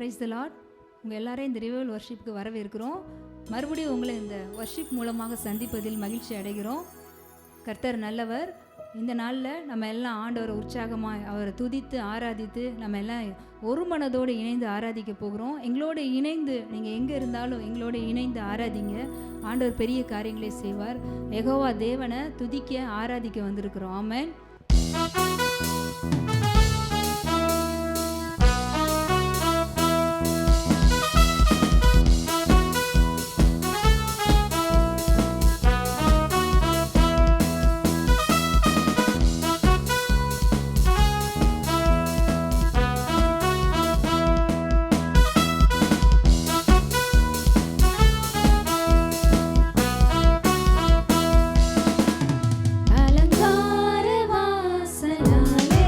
Praise the Lord. உங்கள் எல்லாரையும் இந்த ரிவைவல் வர்ஷிப்புக்கு வரவேற்கிறோம். மறுபடியும் உங்களை இந்த வர்ஷிப் மூலமாக சந்திப்பதில் மகிழ்ச்சி அடைகிறோம். கர்த்தர் நல்லவர். இந்த நாளில் நம்ம எல்லாம் ஆண்டவரை உற்சாகமாக அவரை துதித்து ஆராதித்து நம்ம எல்லாம் ஒரு மனதோடு இணைந்து ஆராதிக்க போகிறோம். எங்களோடு இணைந்து நீங்கள் எங்கே இருந்தாலும் எங்களோடு இணைந்து ஆராதிங்க. ஆண்டவர் பெரிய காரியங்களை செய்வார். யெகோவா தேவனை துதிக்க ஆராதிக்க வந்திருக்கிறோம். ஆமென். அலங்கார வாசனாலே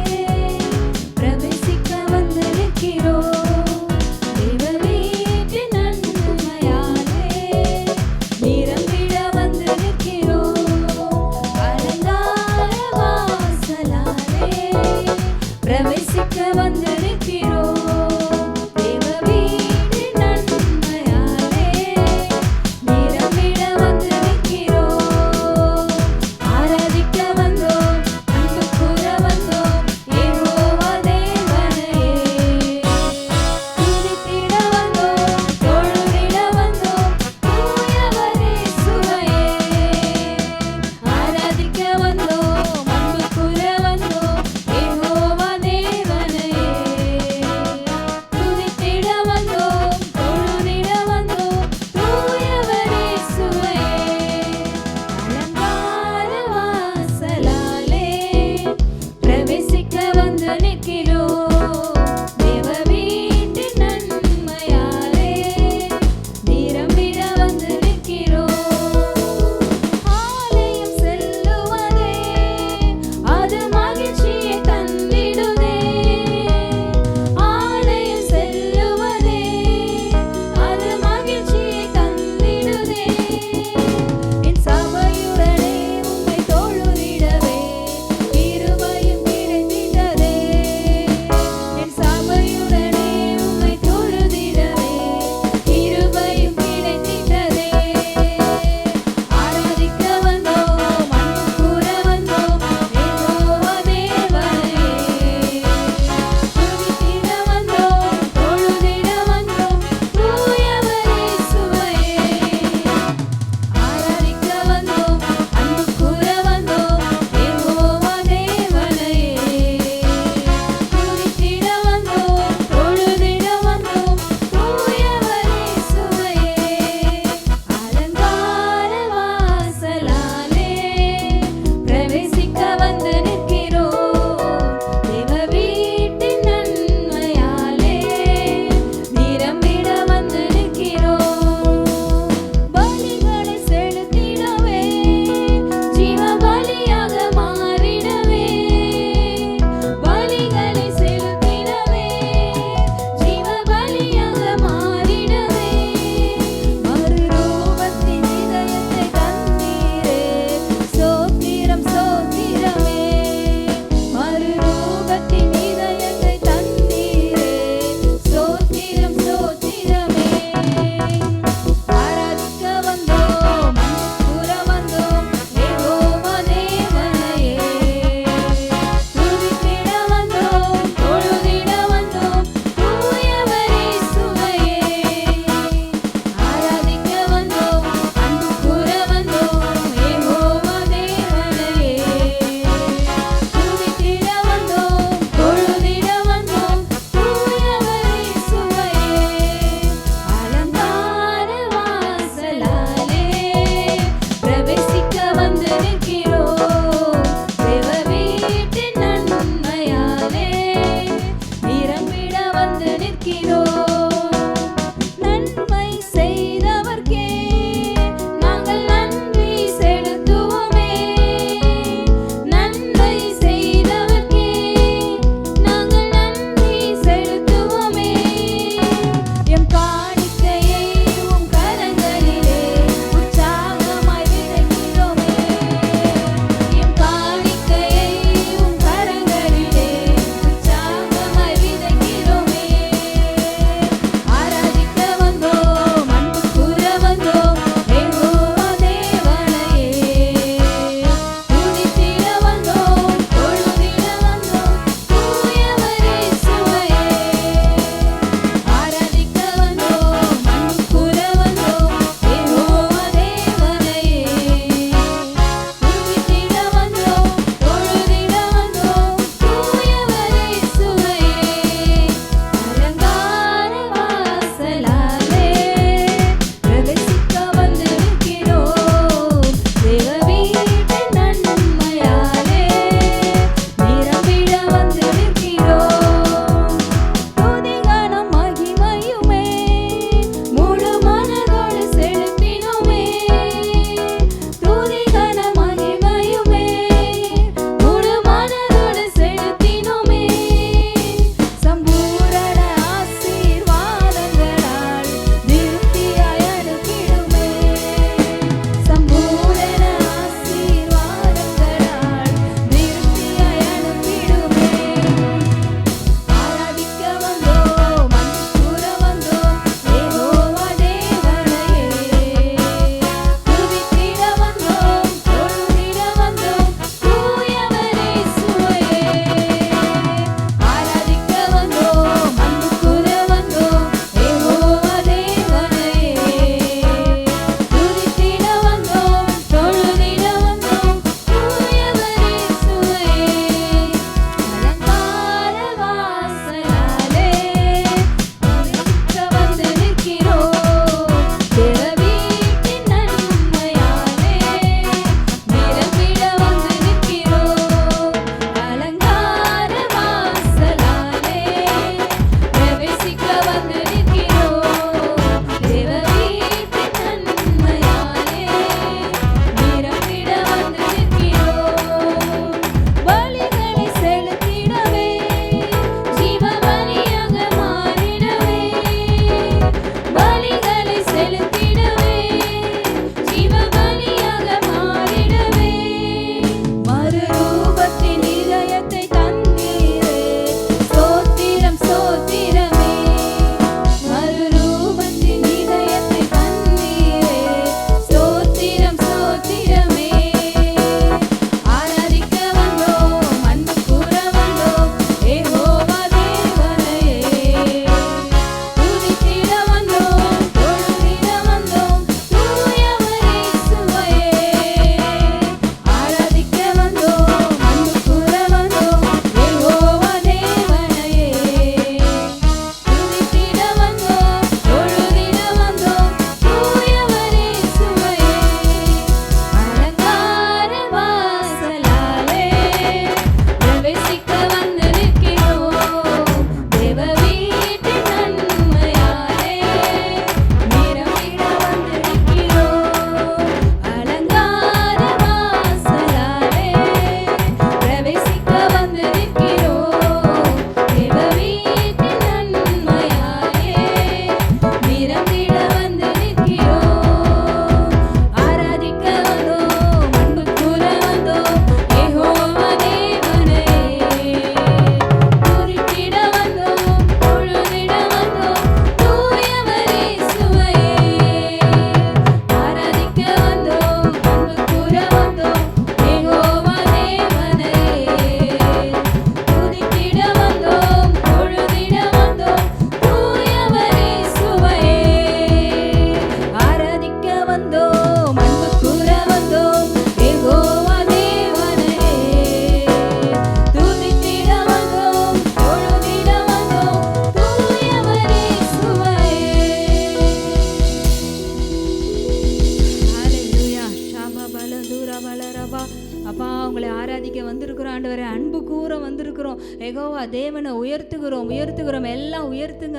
இங்கே வந்திருக்கிறோம் ஆண்டவரே, அன்பு கூற வந்திருக்கிறோம். யெகோவா தேவனை உயர்த்துகிறோம், உயர்த்துகிறோம். எல்லாம் உயர்த்துங்க,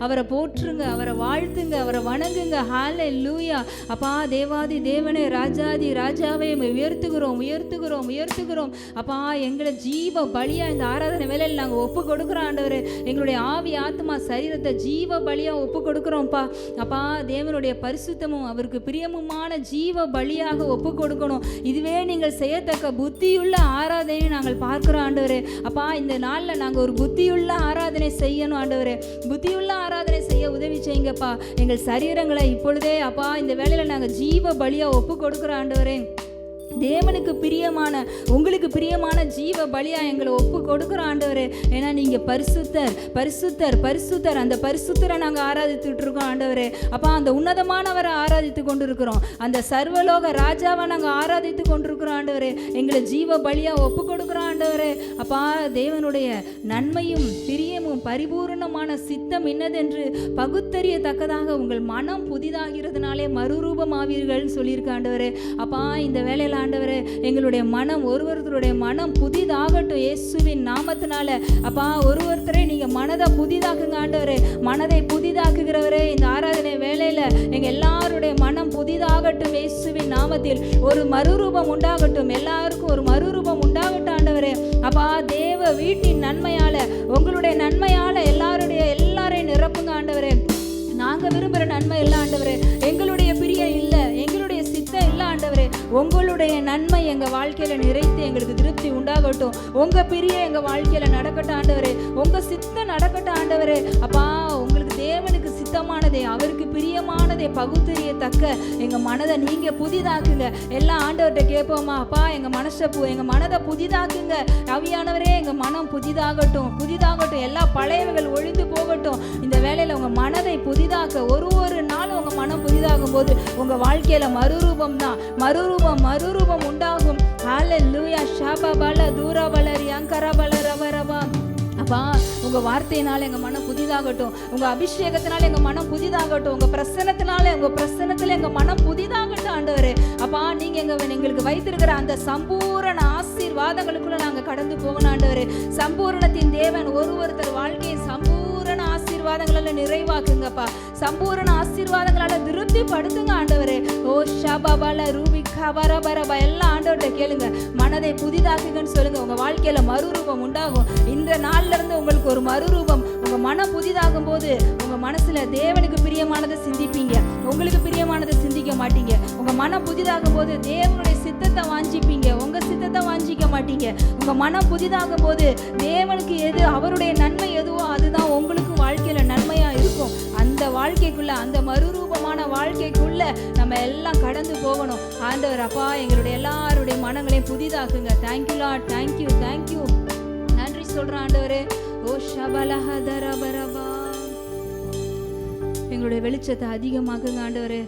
அவரை போற்றுங்க, அவரை வாழ்த்துங்க, அவரை வணங்குங்க. ஹல்லேலூயா. அப்பா தேவாதி தேவனே, ராஜாதி ராஜாவை உயர்த்துகிறோம், உயர்த்துகிறோம், உயர்த்துகிறோம். அப்பா எங்களை ஜீவ பலியா இந்த ஆராதனை வேலையில் நாங்கள் ஒப்பு கொடுக்குறோம் ஆண்டவரே. எங்களுடைய ஆவி ஆத்மா சரீரத்தை ஜீவ பலியா ஒப்பு கொடுக்குறோம்ப்பா. அப்பா தேவனுடைய பரிசுத்தமும் அவருக்கு பிரியமுமான ஜீவ பலியாக ஒப்பு கொடுக்கணும். இதுவே நீங்கள் செய்யத்தக்க புத்தியுள்ள ஆராதனை நாங்கள் பார்க்கிறோம் ஆண்டவரே. அப்பா இந்த நாளில் நாங்கள் ஒரு புத்தியுள்ள ஆராதனை செய்யணும் ஆண்டவரே. புத்தியுள்ள ஆராதனை செய்ய உதவி செய்யுங்கப்பா. எங்கள் சரீரங்களை இப்பொழுதே அப்பா இந்த வேளையில் நாங்கள் ஜீவ பலியா ஒப்பு கொடுக்குறோம் ஆண்டவரே. தேவனுக்கு பிரியமான, உங்களுக்கு பிரியமான ஜீவ பலியா எங்களை ஒப்பு கொடுக்குறோம் ஆண்டவரே. ஏன்னா நீங்கள் பரிசுத்தர், பரிசுத்தர், பரிசுத்தர். அந்த பரிசுத்தரை நாங்கள் ஆராதித்துட்டு இருக்கோம் ஆண்டவரே. அப்பா அந்த உன்னதமானவரை ஆராதித்து கொண்டு இருக்கிறோம், அந்த சர்வலோக ராஜாவை நாங்கள் ஆராதித்து கொண்டிருக்கிறோம் ஆண்டவரே. எங்களை ஜீவ பலியா ஒப்பு கொடுக்குறோம் ஆண்டவரே. அப்பா தேவனுடைய நன்மையும் பிரியமும் பரிபூர்ணமான சித்தம் என்னதென்று பகுத்தறியத்தக்கதாக உங்கள் மனம் புதிதாகிறதுனாலே மறுரூபமாவீர்கள் சொல்லியிருக்க ஆண்டவரே. அப்பா இந்த வேலையில் ஆண்டவரே எங்களுடைய மனம், ஒருவருடைய மனம் புதிதாகட்டும் இயேசுவின் நாமத்தினால. அப்பா ஒருவருத்தரை நீங்க மனதை புதிதாக்குங்க ஆண்டவரே. மனதை புதிதாக்குகிறவரே இந்த ஆராதனை வேளையில எங்க எல்லாருடைய மனம் புதிதாகட்டும் இயேசுவின் நாமத்தில். ஒரு மறுரூபம் உண்டாகட்டும், எல்லாருக்கும் ஒரு மறுரூபம் உண்டாகட்டும் ஆண்டவரே. அப்பா தேவ வீட்டின் நன்மையால, உங்களுடைய நன்மையால எல்லாரையும் நிரப்புங்க ஆண்டவரே. நாங்க விரும்புகிற நன்மை இல்லை ஆண்டவரே, எங்களுடைய பிரியம் இல்லை, எங்களுடைய சித்தம் இல்லை ஆண்டவரே. உங்களுடைய நன்மை எங்கள் வாழ்க்கையில் நிறைத்து எங்களுக்கு திருப்தி உண்டாகட்டும். உங்கள் பிரியம் எங்கள் வாழ்க்கையில் நடக்கட்டும் ஆண்டவரே. உங்கள் சித்தம் நடக்கட்டும் ஆண்டவரே. அப்பா உங்களுக்கு தேவனுக்கு சித்தமானதே, அவருக்கு பிரியமானதே பகுத்தறியத்தக்க எங்கள் மனதை நீங்கள் புதிதாக்குங்க. எல்லாம் ஆண்டவர்கிட்ட கேட்போமா? அப்பா எங்கள் மனதை புதிதாக்குங்க. ஆவியானவரே எங்கள் மனம் புதிதாகட்டும், புதிதாகட்டும். எல்லா பழையவைகள் ஒழிந்து போகட்டும். இந்த வேளையில் உங்கள் மனதை புதிதாக்க ஒரு நாள் உங்கள் மனம் புதிதாகும் போது உங்கள் வாழ்க்கையில் மறுரூபம் தான், மறுரூபம் உண்டாகும். ஹல்லேலூயா. ஷாபபல தூரபலரி அங்கரபல ரவரவா. அப்பா உங்கள் வார்த்தையினால எங்கள் மனம் புதிதாகட்டும், உங்கள் அபிஷேகத்தினால எங்கள் மனம் புதிதாகட்டும், உங்கள் பிரசன்னத்தில் எங்கள் மனம் புதிதாகட்டும் ஆண்டவரே. அப்பா நீங்கள் எங்களுக்கு வைத்திருக்கிற அந்த சம்பூரண ஆசீர்வாதங்களுக்குள்ள நாங்கள் கடந்து போகணும் ஆண்டவரே. சம்பூரணத்தின் தேவன் ஒருத்தர் வாழ்க்கையை சம்பூரண ஆசீர்வாதங்களால நிறைவாக்குங்கப்பா. சம்பூரண ஆசீர்வாதங்களால திருப்தி படுத்துங்க ஆண்டவரே. ஓ ஷபபல ரூபிகா வரபரபா. எல்லாம் ஆண்டவர்கிட்ட கேளுங்க, மனதை புதிதாக்குங்கன்னு சொல்லுங்க. உங்க வாழ்க்கையில மறுரூபம் உண்டாகும். இந்த நாள்ல இருந்து உங்களுக்கு ஒரு மறுரூபம். உங்க மனம் புதிதாகும் போது உங்க மனசுல தேவனுக்கு பிரியமானதை சிந்திப்பீங்க, உங்களுக்கு பிரியமானதை சிந்திக்க மாட்டீங்க. உங்க மனம் புதிதாகும் போது தேவனுடைய சித்தத்தை வாஞ்சிப்பீங்க, உங்க சித்தத்தை வாஞ்சிக்க மாட்டீங்க. உங்க மனம் புதிதாகும் போது தேவனுக்கு எது, அவருடைய நன்மை எதுவோ அதுதான் உங்களுக்கு வாழ்க்கையில நன்மையா இருக்கும். அந்த வாழ்க்கைக்குள்ள, அந்த மறுரூபமான வாழ்க்கைக்குள்ள நம்ம எல்லாம் கடந்து போகணும் ஆண்டவர். அப்பா எங்களுடைய எல்லாருடைய மனங்களையும் புதிதாக்குங்க. Thank you Lord, thank you, thank you. நன்றி சொல்றேன் ஆண்டவரே. ஓ ஷபலஹதரபரபா. எங்களுடைய வெளிச்சத்தை அதிகமாக்குங்க ஆண்டவரே.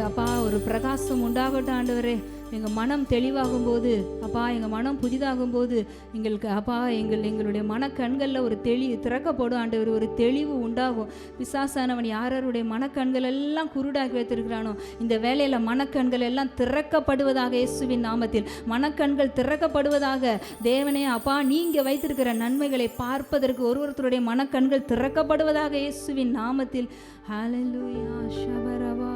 அப்பா ஒரு பிரகாசம் உண்டாகட்டும் ஆண்டவரே. எங்கள் மனம் தெளிவாகும் போது, அப்பா எங்கள் மனம் புதிதாகும் போது எங்களுக்கு அப்பா எங்களுடைய மனக்கண்களில் ஒரு திறக்கப்படும் ஆண்டவர். ஒரு தெளிவு உண்டாகும். பிசாசானவன் யாருடைய மனக்கண்கள் எல்லாம் குருடாக்கி வைத்திருக்கிறானோ இந்த வேலையில் மனக்கண்கள் எல்லாம் திறக்கப்படுவதாக இயேசுவின் நாமத்தில். மனக்கண்கள் திறக்கப்படுவதாக தேவனே. அப்பா நீங்கள் வைத்திருக்கிற நன்மைகளை பார்ப்பதற்கு ஒருவருடைய மனக்கண்கள் திறக்கப்படுவதாக இயேசுவின் நாமத்தில். ஹல்லேலூயா. ஷபரவா.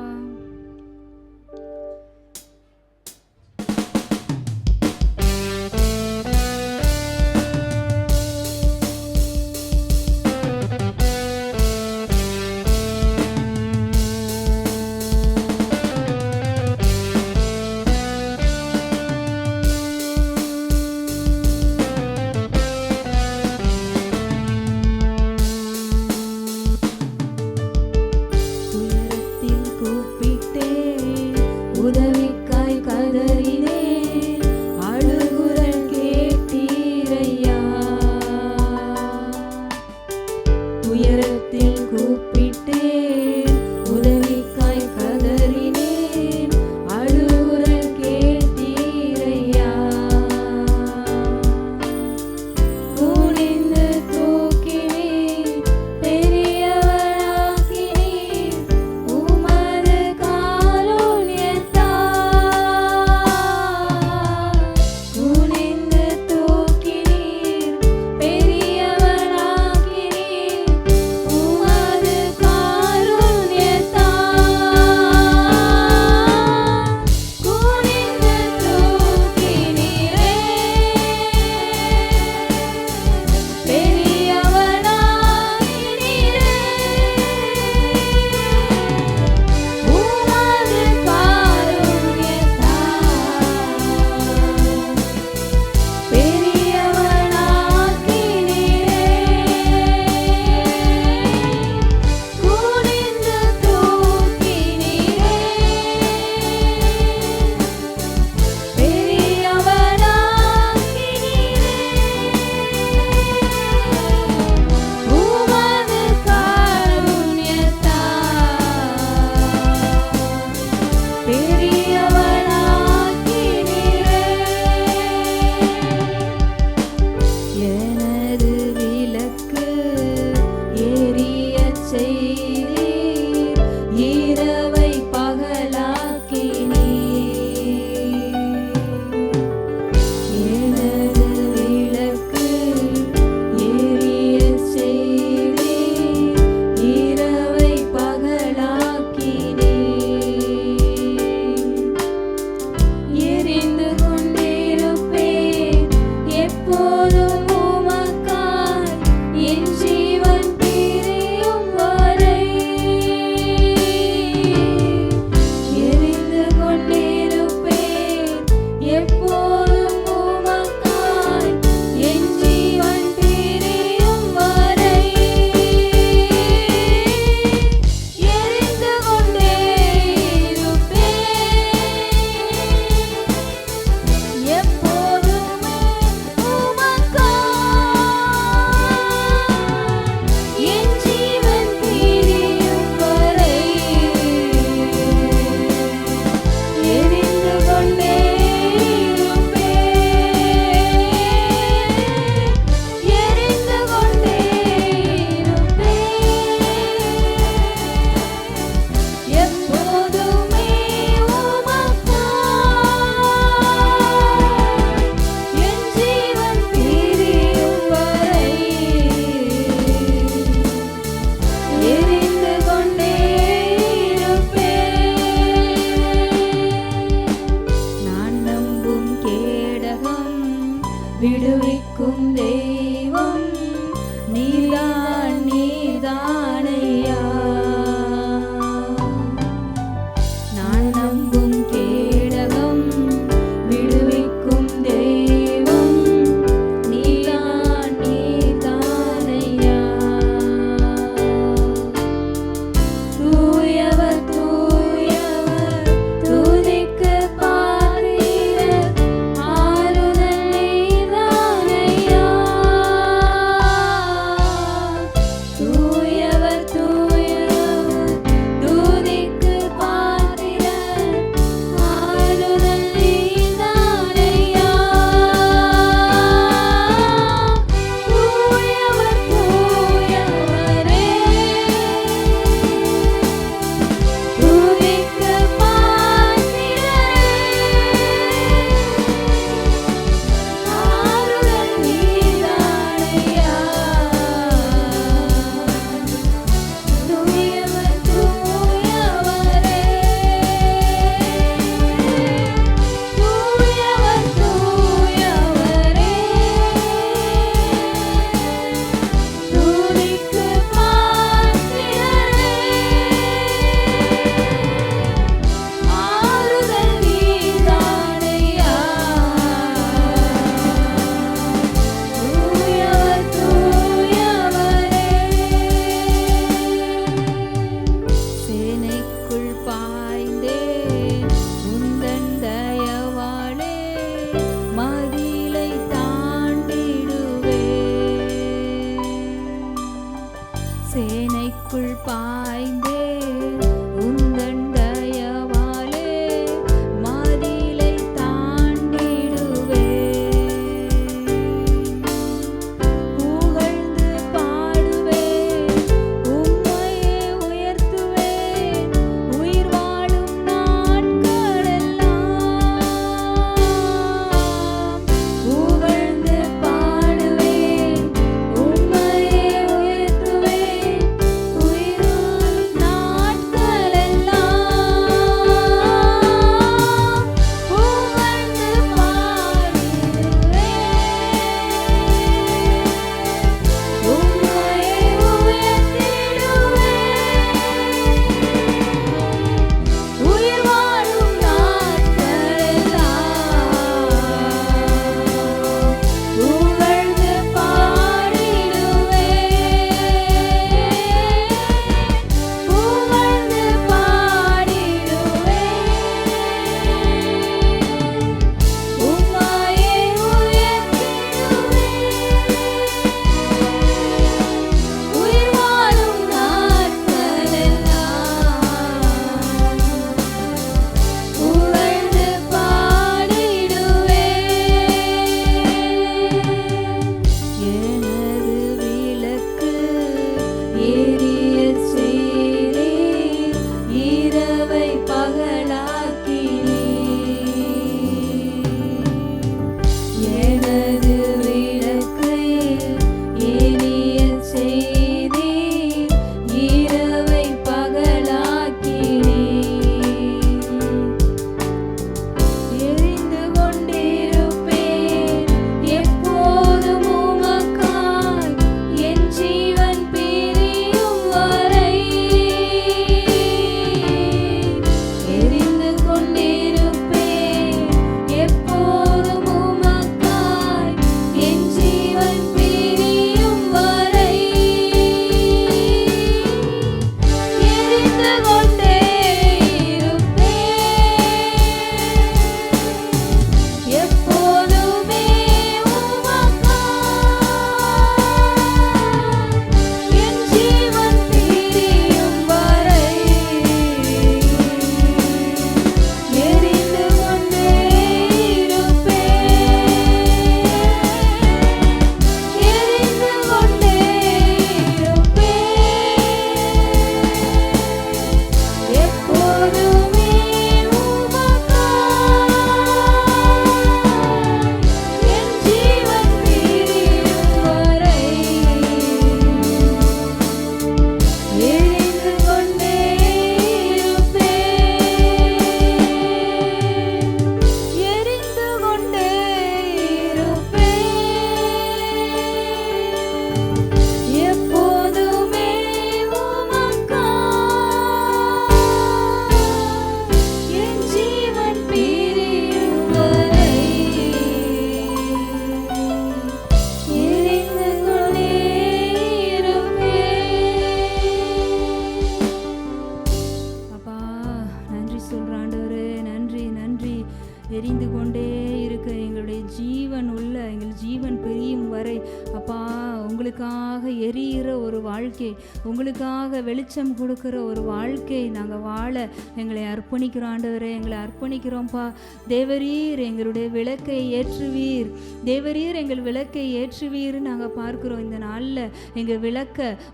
எரிந்து கொண்டே இருக்க எங்களுடைய ஜீவன் உள்ள எங்கள் ஜீவன் பிரியும் வரை அப்பா உங்களுக்காக எரியிற ஒரு வாழ்க்கை, உங்களுக்காக வெளிச்சம் கொடுக்குற ஒரு வாழ்க்கை நாங்கள் வாழ எங்களை அர்ப்பணிக்கிறோம் ஆண்டவரே, எங்களை அர்ப்பணிக்கிறோம்ப்பா. தேவரீர் எங்களுடைய விளக்கை ஏற்றுவீர், தேவரீர் எங்கள் விளக்கை ஏற்றுவீர் நாங்கள் பார்க்கிறோம். இந்த நாளில் எங்கள்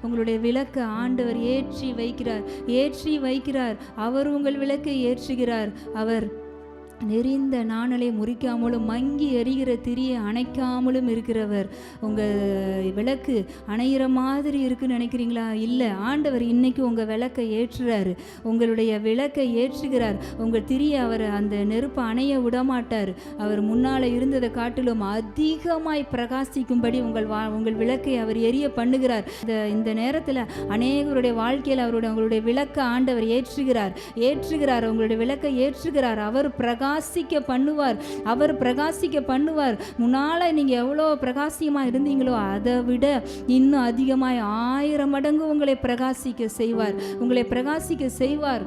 உங்களுடைய விளக்க ஆண்டவர் ஏற்றி வைக்கிறார். அவர் உங்கள் விளக்கை ஏற்றுகிறார். அவர் நெறிந்த நாணலை முறிக்காமலும் மங்கி எரிகிற திரியை அணைக்காமலும் இருக்கிறவர். உங்கள் விளக்கு அணையிற மாதிரி இருக்குன்னு நினைக்கிறீங்களா? இல்லை, ஆண்டவர் இன்னைக்கு உங்கள் விளக்கை ஏற்றுறாரு, உங்களுடைய விளக்கை ஏற்றுகிறார். உங்கள் திரியை அவர் அந்த நெருப்பை அணைய விடமாட்டார். அவர் முன்னால் இருந்ததை காட்டிலும் அதிகமாய் பிரகாசிக்கும்படி உங்கள் விளக்கை அவர் எரிய பண்ணுகிறார். இந்த நேரத்தில் அநேகருடைய வாழ்க்கையில் உங்களுடைய விளக்கை ஆண்டவர் ஏற்றுகிறார். உங்களுடைய விளக்கை ஏற்றுகிறார். அவர் பிரகாசிக்க பண்ணுவார். முன்னால நீங்க எவ்வளோ பிரகாசியமா இருந்தீங்களோ அதை விட இன்னும் அதிகமாய் 1000 மடங்கு உங்களை பிரகாசிக்க செய்வார்.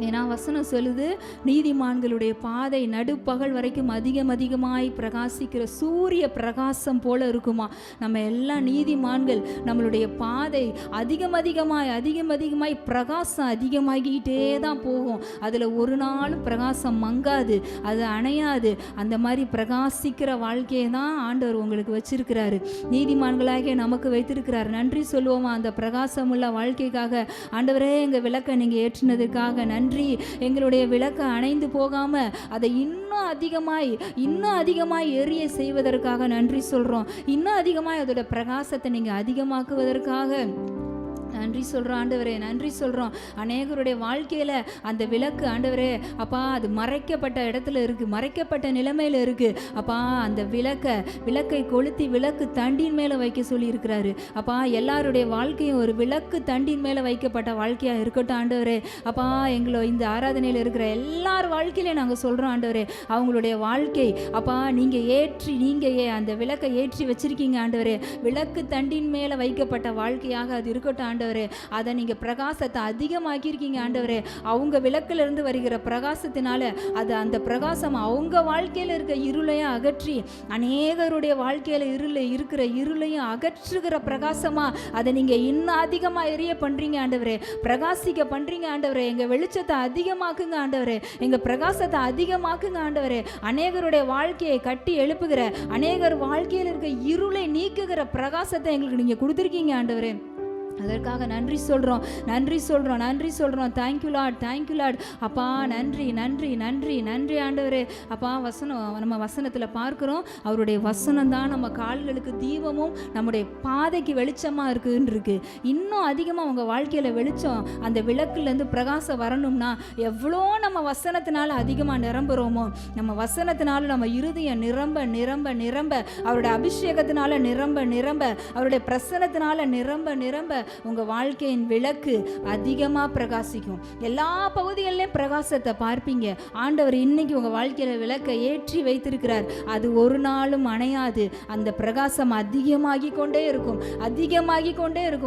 ஏன்னா வசனம் சொல்லுது, நீதிமான்களுடைய பாதை நடுப்பகல் வரைக்கும் அதிகமாய் பிரகாசிக்கிற சூரிய பிரகாசம் போல இருக்குமா. நம்ம எல்லாம் நீதிமான்கள், நம்மளுடைய பாதை அதிகமாய் பிரகாசம் அதிகமாகிட்டே தான் போகும். அதில் ஒரு நாளும் பிரகாசம் மங்காது, அது அணையாது. அந்த மாதிரி பிரகாசிக்கிற வாழ்க்கையை தான் ஆண்டவர் உங்களுக்கு வச்சிருக்கிறாரு, நீதிமான்களாகிய நமக்கு வைத்திருக்கிறார். நன்றி சொல்லுவோமா அந்த பிரகாசம் உள்ள வாழ்க்கைக்காக. ஆண்டவரே, எங்கள் விளக்கை நீங்கள் ஏற்றினதுக்காக நன்றி. எங்களுடைய விளக்கு அணைந்து போகாம அதை இன்னும் அதிகமாய் எரிய செய்வதற்காக நன்றி சொல்றோம். இன்னும் அதிகமாய் அதோட பிரகாசத்தை நீங்க அதிகமாக்குவதற்காக நன்றி சொல்கிறோம் ஆண்டவரே, நன்றி சொல்கிறோம். அநேகருடைய வாழ்க்கையில் அந்த விளக்கு ஆண்டவரே அப்பா அது மறைக்கப்பட்ட இடத்துல இருக்குது, மறைக்கப்பட்ட நிலைமையில் இருக்குது. அப்பா அந்த விளக்கை கொளுத்தி விளக்கு தண்டின் மேலே வைக்க சொல்லியிருக்கிறாரு. அப்பா எல்லாருடைய வாழ்க்கையும் ஒரு விளக்கு தண்டின் மேலே வைக்கப்பட்ட வாழ்க்கையாக இருக்கட்டும் ஆண்டவரே. அப்பா எங்களோ இந்த ஆராதனையில் இருக்கிற எல்லார் வாழ்க்கையிலையும் நாங்கள் சொல்கிறோம் ஆண்டவரே, அவங்களுடைய வாழ்க்கை அப்பா நீங்கள் அந்த விளக்கை ஏற்றி வச்சிருக்கீங்க ஆண்டவரே. விளக்கு தண்டின் மேலே வைக்கப்பட்ட வாழ்க்கையாக அது இருக்கட்டும் ஆண்டவரே. அதை நீங்க பிரகாசத்தை அதிகமாக்கியிருக்கீங்க ஆண்டவரே. அவங்க விளக்குல இருந்து வருகிற பிரகாசத்தினால அந்த பிரகாசம் அவங்க வாழ்க்கையில இருக்க இருளையும் அகற்றி அநேகருடைய வாழ்க்கையில இருக்கிற இருளையும் அகற்றுகிற பிரகாசமா அதை நீங்க இன்னும் அதிகமா எரிய பண்றீங்க ஆண்டவரே, பிரகாசிக்க பண்றீங்க ஆண்டவரே. எங்க வெளிச்சத்தை அதிகமாக்குங்க ஆண்டவரே, எங்க பிரகாசத்தை அதிகமாக்குங்க ஆண்டவரே. அநேகருடைய வாழ்க்கையை கட்டி எழுப்புகிற, அநேகர் வாழ்க்கையில் இருக்க இருளை நீக்குகிற பிரகாசத்தை எங்களுக்கு நீங்க கொடுத்துருக்கீங்க ஆண்டவரே. அதற்காக நன்றி சொல்கிறோம். Thank you Lord. அப்பா நன்றி ஆண்டவரே. அப்பா நம்ம வசனத்தில் பார்க்குறோம், அவருடைய வசனம் தான் நம்ம கால்களுக்கு தீபமும் நம்முடைய பாதைக்கு வெளிச்சமாக இருக்கு. இன்னும் அதிகமாக உங்கள் வாழ்க்கையில் வெளிச்சம் அந்த விளக்குலேருந்து பிரகாசம் வரணும்னா எவ்வளோ நம்ம வசனத்தினால அதிகமாக நிரம்புகிறோமோ, நம்ம வசனத்தினால நம்ம இருதயம் நிரம்ப அவருடைய அபிஷேகத்தினால நிரம்ப அவருடைய பிரசனத்தினால நிரம்ப உங்க வாழ்க்கையின் விளக்கு அதிகமா பிரகாசிக்கும். எல்லா பகுதிகளிலும் பிரகாசத்தை பார்ப்பீங்க. ஆண்டவர் இன்னைக்கு உங்க வாழ்க்கையில விளக்கை ஏற்றி வைத்திருக்கிறார். அது ஒரு நாளும் அணையாது. அந்த பிரகாசம் அதிகமாகி கொண்டே இருக்கும்.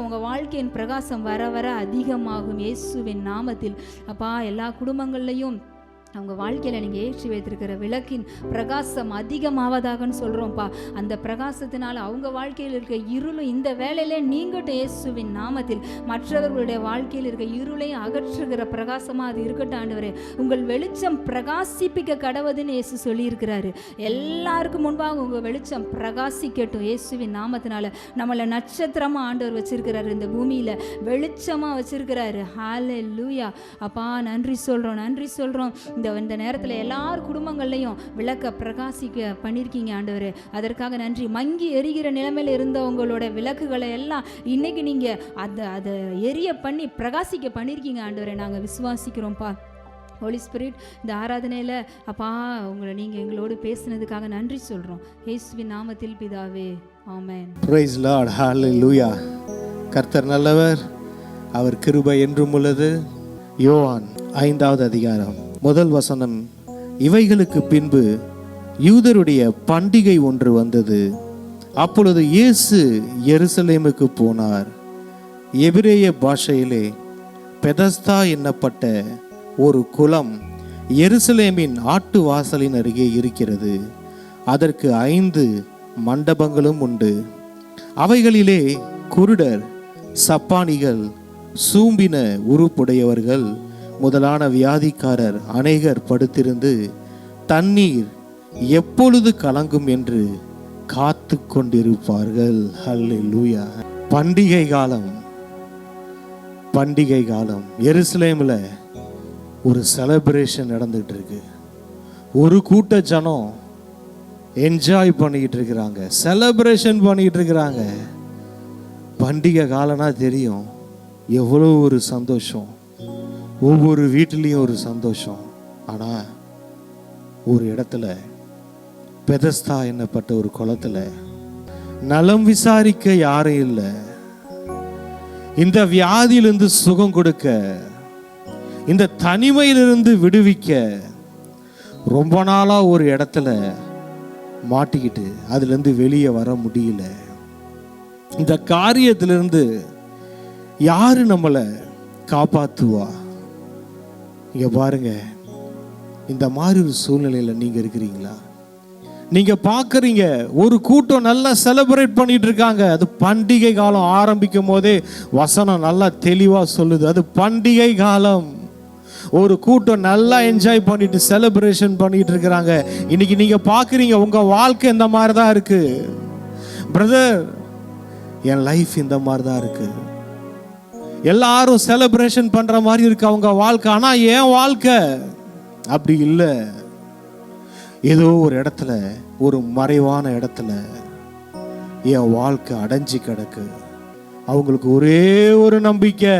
உங்க வாழ்க்கையின் பிரகாசம் வர வர அதிகமாகும். இயேசுவின் நாமத்தில் அப்பா எல்லா குடும்பங்கள்லையும் அவங்க வாழ்க்கையில் நீங்கள் ஏற்றி வைத்திருக்கிற விளக்கின் பிரகாசம் அதிகமாவதாகன்னு சொல்கிறோம்ப்பா. அந்த பிரகாசத்தினால் அவங்க வாழ்க்கையில் இருக்க இருளும் இந்த வேலையிலே நீங்கட்டும் இயேசுவின் நாமத்தில். மற்றவர்களுடைய வாழ்க்கையில் இருக்க இருளையும் அகற்றுகிற பிரகாசமாக அது இருக்கட்டும் ஆண்டவரே. உங்கள் வெளிச்சம் பிரகாசிப்பிக்க கடவுதுன்னு இயேசு சொல்லியிருக்கிறாரு. எல்லாருக்கும் முன்பாக உங்கள் வெளிச்சம் பிரகாசிக்கட்டும் இயேசுவின் நாமத்தினால. நம்மளை நட்சத்திரமாக ஆண்டவர் வச்சிருக்கிறாரு, இந்த பூமியில் வெளிச்சமாக வச்சிருக்கிறாரு. ஹல்லேலூயா. அப்பா நன்றி சொல்கிறோம். இந்த நேரத்தில் எல்லார் குடும்பங்கள்லையும் விளக்க பிரகாசிக்க பண்ணியிருக்கீங்க ஆண்டவரே. அதற்காக நன்றி. மங்கி எரிகிற நிலைமையில் இருந்தவங்களோட விளக்குகளை எல்லாம் இன்னைக்கு நீங்கள் அதை எரிய பண்ணி பிரகாசிக்க பண்ணியிருக்கீங்க ஆண்டவரே. நாங்கள் விசுவாசிக்கிறோம்ப்பா. ஹோலி ஸ்பிரிட், இந்த ஆராதனையில் அப்பா உங்களை நீங்கள் எங்களோடு பேசினதுக்காக நன்றி சொல்கிறோம் இயேசுவின் நாமத்தில் பிதாவே, ஆமென். Price Lord. ஹல்லேலூயா. கர்த்தர் நல்லவர், அவர் கிருபை என்றும் உள்ளது. யோவான் 5வது அதிகாரம் 1 வசனம். இவைகளுக்கு பின்பு யூதருடைய பண்டிகை ஒன்று வந்தது. அப்பொழுது இயேசு எருசலேமுக்கு போனார். எபிரேய பாஷையிலே பெதஸ்தா என்னப்பட்ட ஒரு குளம் எருசலேமின் ஆட்டு வாசலின் அருகே இருக்கிறது. அதற்கு 5 மண்டபங்களும் உண்டு. அவைகளிலே குருடர், சப்பானிகள், சூம்பின உருப்புடையவர்கள் முதலான வியாதிக்காரர் அநேகர் படுத்திருந்து தண்ணீர் எப்பொழுது கலங்கும் என்று காத்து கொண்டிருப்பார்கள். ஹல்லேலூயா. பண்டிகை காலம் எருசலேமில் ஒரு செலிப்ரேஷன் நடந்துகிட்டு இருக்கு. ஒரு கூட்ட ஜனம் என்ஜாய் பண்ணிக்கிட்டு இருக்கிறாங்க, செலிப்ரேஷன் பண்ணிக்கிட்டு இருக்கிறாங்க. பண்டிகை காலம்னா தெரியும் எவ்வளோ ஒரு சந்தோஷம், ஒவ்வொரு வீட்டிலையும் ஒரு சந்தோஷம். ஆனால் ஒரு இடத்துல பெதஸ்தா என்னப்பட்ட ஒரு குளத்துல நலம் விசாரிக்க யாரும் இல்லை. இந்த வியாதியிலிருந்து சுகம் கொடுக்க, இந்த தனிமையிலிருந்து விடுவிக்க ரொம்ப நாளா ஒரு இடத்துல மாட்டிக்கிட்டு அதிலிருந்து வெளியே வர முடியல. இந்த காரியத்திலிருந்து யாரு நம்மளை காப்பாத்துவா? இங்க பாருங்க, இந்த மாதிரி ஒரு சூழ்நிலையில நீங்க இருக்கிறீங்களா? நீங்க பாக்குறீங்க ஒரு கூட்டம் நல்லா செலிப்ரேட் பண்ணிட்டு இருக்காங்க. அது பண்டிகை காலம் ஆரம்பிக்கும் போதே வசனம் நல்லா தெளிவா சொல்லுது, அது பண்டிகை காலம். ஒரு கூட்டம் நல்லா என்ஜாய் பண்ணிட்டு செலிப்ரேஷன் பண்ணிட்டு இருக்கிறாங்க. இன்னைக்கு நீங்க பாக்குறீங்க உங்க வாழ்க்கை இந்த மாதிரி தான் இருக்கு. பிரதர், என் லைஃப் இந்த மாதிரி தான் இருக்கு. எல்லாரும் செலிப்ரேஷன் பண்ற மாதிரி இருக்கு அவங்க வாழ்க்கை. ஆனா என் வாழ்க்கை அப்படி இல்லை. ஏதோ ஒரு இடத்துல, ஒரு மறைவான இடத்துல என் வாழ்க்கை அடைஞ்சு கிடக்கு. அவங்களுக்கு ஒரே ஒரு நம்பிக்கை.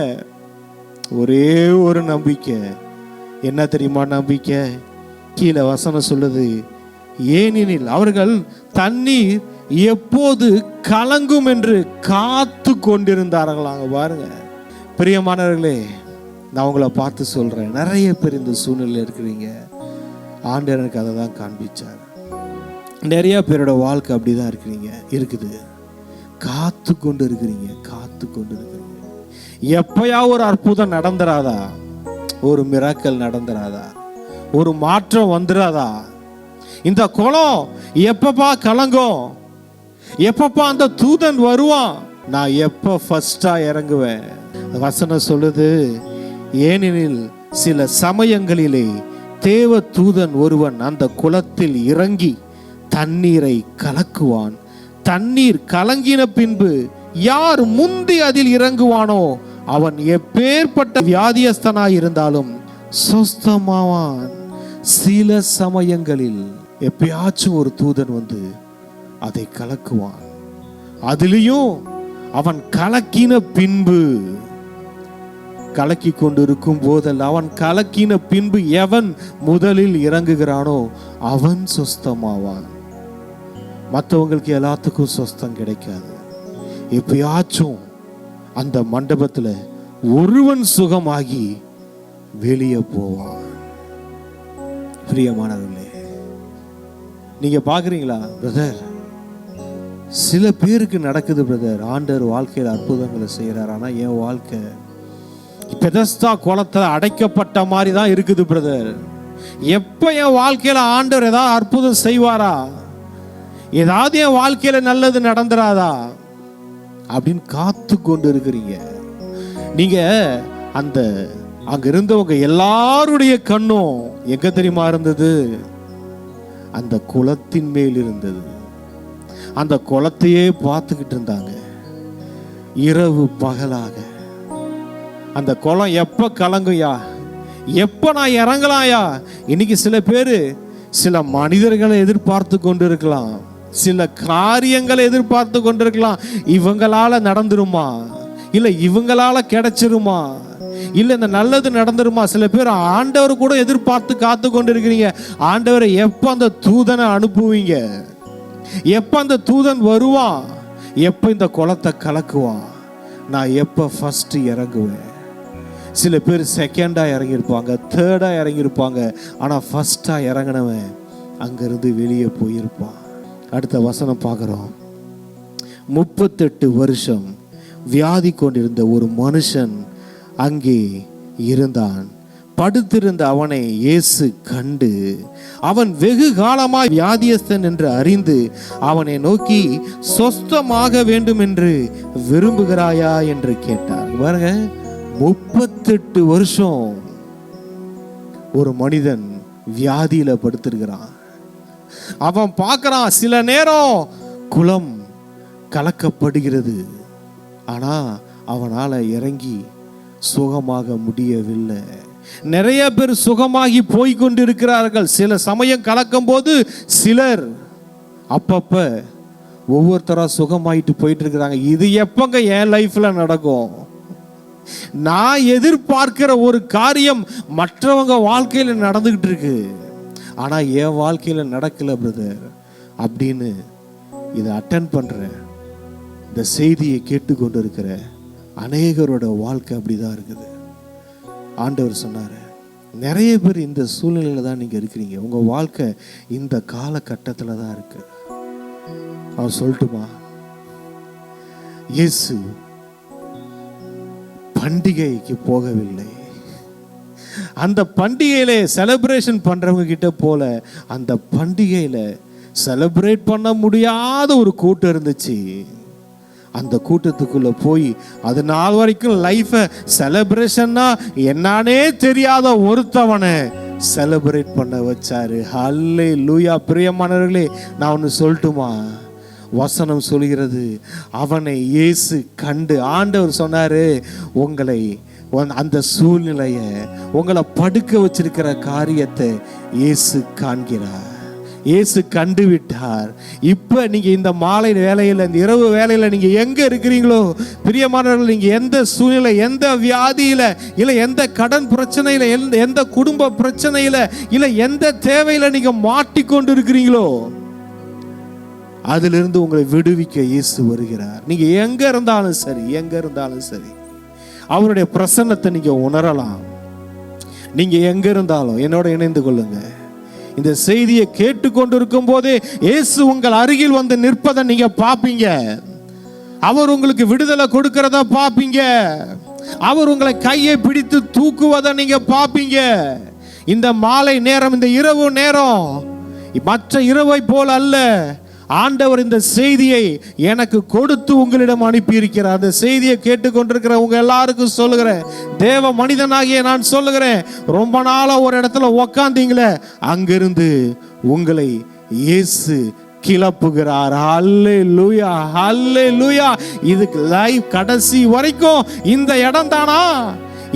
என்ன தெரியுமா நம்பிக்கை? கீழே வசனம் சொல்லுது, ஏனெனில் அவர்கள் தண்ணீர் எப்போது கலங்கும் என்று காத்து கொண்டிருந்தார்களாங்க. பாருங்க பிரியமானவர்களே, நான் உங்களை பார்த்து சொல்றேன், நிறைய பேர் இந்த சூழ்நிலையில் இருக்கிறீங்க. ஆண்டவர் எனக்கு அதை தான் காண்பிச்சார். நிறைய பேரோட வாழ்க்கை அப்படிதான் இருக்குது. காத்து கொண்டு இருக்கிறீங்க. எப்பயா ஒரு அற்புதம் நடந்துராதா? ஒரு மிராக்கல் நடந்துராதா? ஒரு மாற்றம் வந்துராதா? இந்த குளம் எப்பப்பா கலங்கும்? எப்பப்பா அந்த தூதன் வருவான்? நான் எப்ப ஃபர்ஸ்டா இறங்குவேன்? வசனம் சொல்லுது, ஏனெனில் சில சமயங்களிலே தேவ தூதன் ஒருவன் அந்த குளத்தில் இறங்கி தண்ணீரை கலக்குவான். தண்ணீர் கலங்கின பின்பு யார் முந்தி அதில் இறங்குவானோ அவன் எப்பேற்பட்ட வியாதியஸ்தனாய் இருந்தாலும் சொஸ்தமாவான். சில சமயங்களில் எப்பயாச்சும் ஒரு தூதன் வந்து அதை கலக்குவான். அதிலையும் அவன் கலக்கின பின்பு, கலக்கி கொண்டிருக்கும் போதல்ல, அவன் கலக்கின பின்பு எவன் முதலில் இறங்குகிறானோ அவன் சொஸ்தமாவான். மற்றவங்களுக்கு எல்லாத்துக்கும் சொஸ்தம் கிடைக்காது. எப்பயாச்சும் அந்த மண்டபத்துல ஒருவன் சுகமாகி வெளியே போவான். பிரியமானவர்களே, நீங்க பாக்குறீங்களா பிரதர்? சில பேருக்கு நடக்குது பிரதர், ஆண்டவர் வாழ்க்கையில் அற்புதங்களை செய்யறார். ஆனா என் வாழ்க்கை பெதஸ்தா குளத்துல அடைக்கப்பட்ட மாதிரி தான் இருக்குது பிரதர். எப்ப என் வாழ்க்கையில ஆண்டவர் ஏதாவது அற்புதம் செய்வாரா, ஏதாவது என் வாழ்க்கையில நல்லது நடந்துராதா அப்படின்னு காத்து கொண்டு இருக்கிறீங்க. நீங்க அந்த அங்க இருந்தவங்க எல்லாருடைய கண்ணும் எங்க தெரியுமா இருந்தது? அந்த குளத்தின் மேல் இருந்தது. அந்த குளத்தையே பார்த்துக்கிட்டு இருந்தாங்க இரவு பகலாக. அந்த குளம் எப்ப கலங்குயா, எப்ப நான் இறங்கலாயா? இன்னைக்கு சில பேரு சில மனிதர்களை எதிர்பார்த்து கொண்டு இருக்கலாம், சில காரியங்களை எதிர்பார்த்து கொண்டிருக்கலாம். இவங்களால நடந்துருமா, இல்ல இவங்களால கிடைச்சிருமா, இல்ல இந்த நல்லது நடந்துருமா? சில பேர் ஆண்டவர் கூட எதிர்பார்த்து காத்து கொண்டு இருக்கிறீங்க. ஆண்டவரை எப்ப அந்த தூதனை அனுப்புவீங்க? எப்ப அந்த தூதன் வருவான்? எப்ப இந்த குளத்தை கலக்குவான்? நான் எப்ப ஃபர்ஸ்ட் இறங்குவேன்? சில பேர் செகண்டா இறங்கியிருப்பாங்க, தேர்டா இறங்கியிருப்பாங்க. ஆனா ஃபர்ஸ்டா இறங்கினவன் அங்கிருந்து வெளியே போயிருப்பான். அடுத்த வசனம் பார்க்கிறோம். 38 வருஷம் வியாதி கொண்டிருந்த ஒரு மனுஷன் அங்கே இருந்தான். படுத்திருந்த அவனை இயேசு கண்டு அவன் வெகு காலமாய் வியாதியஸ்தன் என்று அறிந்து அவனை நோக்கி சொஸ்தமாக வேண்டும் என்று விரும்புகிறாயா என்று கேட்டார். பாருங்க, 38 வருஷம் ஒரு மனிதன் வியாதியில படுத்திருக்கிறான். அவன் பார்க்கறான், சில நேரம் குளம் கலக்கப்படுகிறது, ஆனா அவனால இறங்கி சுகமாக முடியவில்லை. நிறைய பேர் சுகமாகி போய்கொண்டிருக்கிறார்கள். சில சமயம் கலக்கும் போது சிலர் அப்பப்ப ஒவ்வொருத்தரா சுகமாயிட்டு போயிட்டு இருக்கிறாங்க. இது எப்பங்க என் லைஃப்ல நடக்கும்? நான் எதிர்பார்க்கிற ஒரு காரியம் மற்றவங்க வாழ்க்கையில நடந்துகிட்டு இருக்கு, ஆனா என் வாழ்க்கையில நடக்கல பிரதர் அப்படின்னு இதை அட்டன் பண்ற, இந்த செய்தியை கேட்டுக்கொண்டு இருக்கிற அநேகரோட வாழ்க்கை அப்படிதான் இருக்குது. ஆண்டவர் சொன்னாரு, நிறைய பேர் இந்த சூழ்நிலையில தான் நீங்க இருக்கிறீங்க. உங்க வாழ்க்கை இந்த காலகட்டத்தில் தான் இருக்கு. அவர் சொல்லட்டுமா, இயேசு பண்டிகைக்கு போகவில்லை. அந்த பண்டிகையில செலிப்ரேஷன் பண்றவங்க கிட்ட போல அந்த பண்டிகையில செலிப்ரேட் பண்ண முடியாத ஒரு கூட்டம் இருந்துச்சு. அந்த கூட்டத்துக்குள்ள போய் அது நாள் வரைக்கும் லைஃபை செலிப்ரேஷன்னா என்னன்னே தெரியாத ஒருத்தவனை செலிப்ரேட் பண்ண வச்சாரு. ஹல்லேலூயா. பிரியமானவர்களே, நான் ஒன்று சொல்லட்டுமா? வசனம் சொல்கிறது, அவனை இயேசு கண்டு, ஆண்டவர் சொன்னாரு, உங்களை அந்த சூழ்நிலையை, உங்களை படுக்க வச்சிருக்கிற காரியத்தை இயேசு காண்கிறார். இயேசு கண்டு விட்டார். இப்ப நீங்க இந்த மாலை வேளையில, இந்த இரவு வேளையில நீங்க எங்க இருக்கிறீங்களோ பிரியமானவர்கள், நீங்க எந்த சூழ்நிலை, எந்த வியாதியில, இல்ல எந்த கடன் பிரச்சனையில, எந்த குடும்ப பிரச்சனையில, இல்ல எந்த தேவையில நீங்க மாட்டிக்கொண்டு இருக்கிறீங்களோ அதிலிருந்து உங்களை விடுவிக்க இயேசு வருகிறார். நீங்க எங்க இருந்தாலும் சரி, எங்க இருந்தாலும் சரி, அவருடைய பிரசன்னத்தை நீங்க உணரலாம். நீங்க எங்க இருந்தாலும் என்னோட இணைந்து கொள்ளுங்க. இந்த செய்தியை கேட்டுக்கொண்டிருக்கும் போதே இயேசு உங்கள் அருகில் வந்து நிற்பதை நீங்க பாப்பீங்க. அவர் உங்களுக்கு விடுதலை கொடுக்கிறத பாப்பீங்க. அவர் உங்களை கையை பிடித்து தூக்குவதை நீங்க பாப்பீங்க. இந்த மாலை நேரம், இந்த இரவு நேரம் மற்ற இரவை போல அல்ல. ஆண்டவர் இந்த செய்தியை எனக்கு கொடுத்து உங்களிடம் அனுப்பி இருக்கிறார். அந்த செய்தியை கேட்டுக்கொண்டிருக்கிற உங்க எல்லாருக்கும் சொல்லுகிறேன், தேவ மனிதனாகிய நான் சொல்லுகிறேன், ரொம்ப நாளா ஒரு இடத்துல உக்காந்தீங்களே, அங்கிருந்து உங்களை இயேசு கிளப்புகிறார். ஹல்லேலூயா, ஹல்லேலூயா. இதுக்கு லைவ் கடைசி வரைக்கும் இந்த இடம் தானா?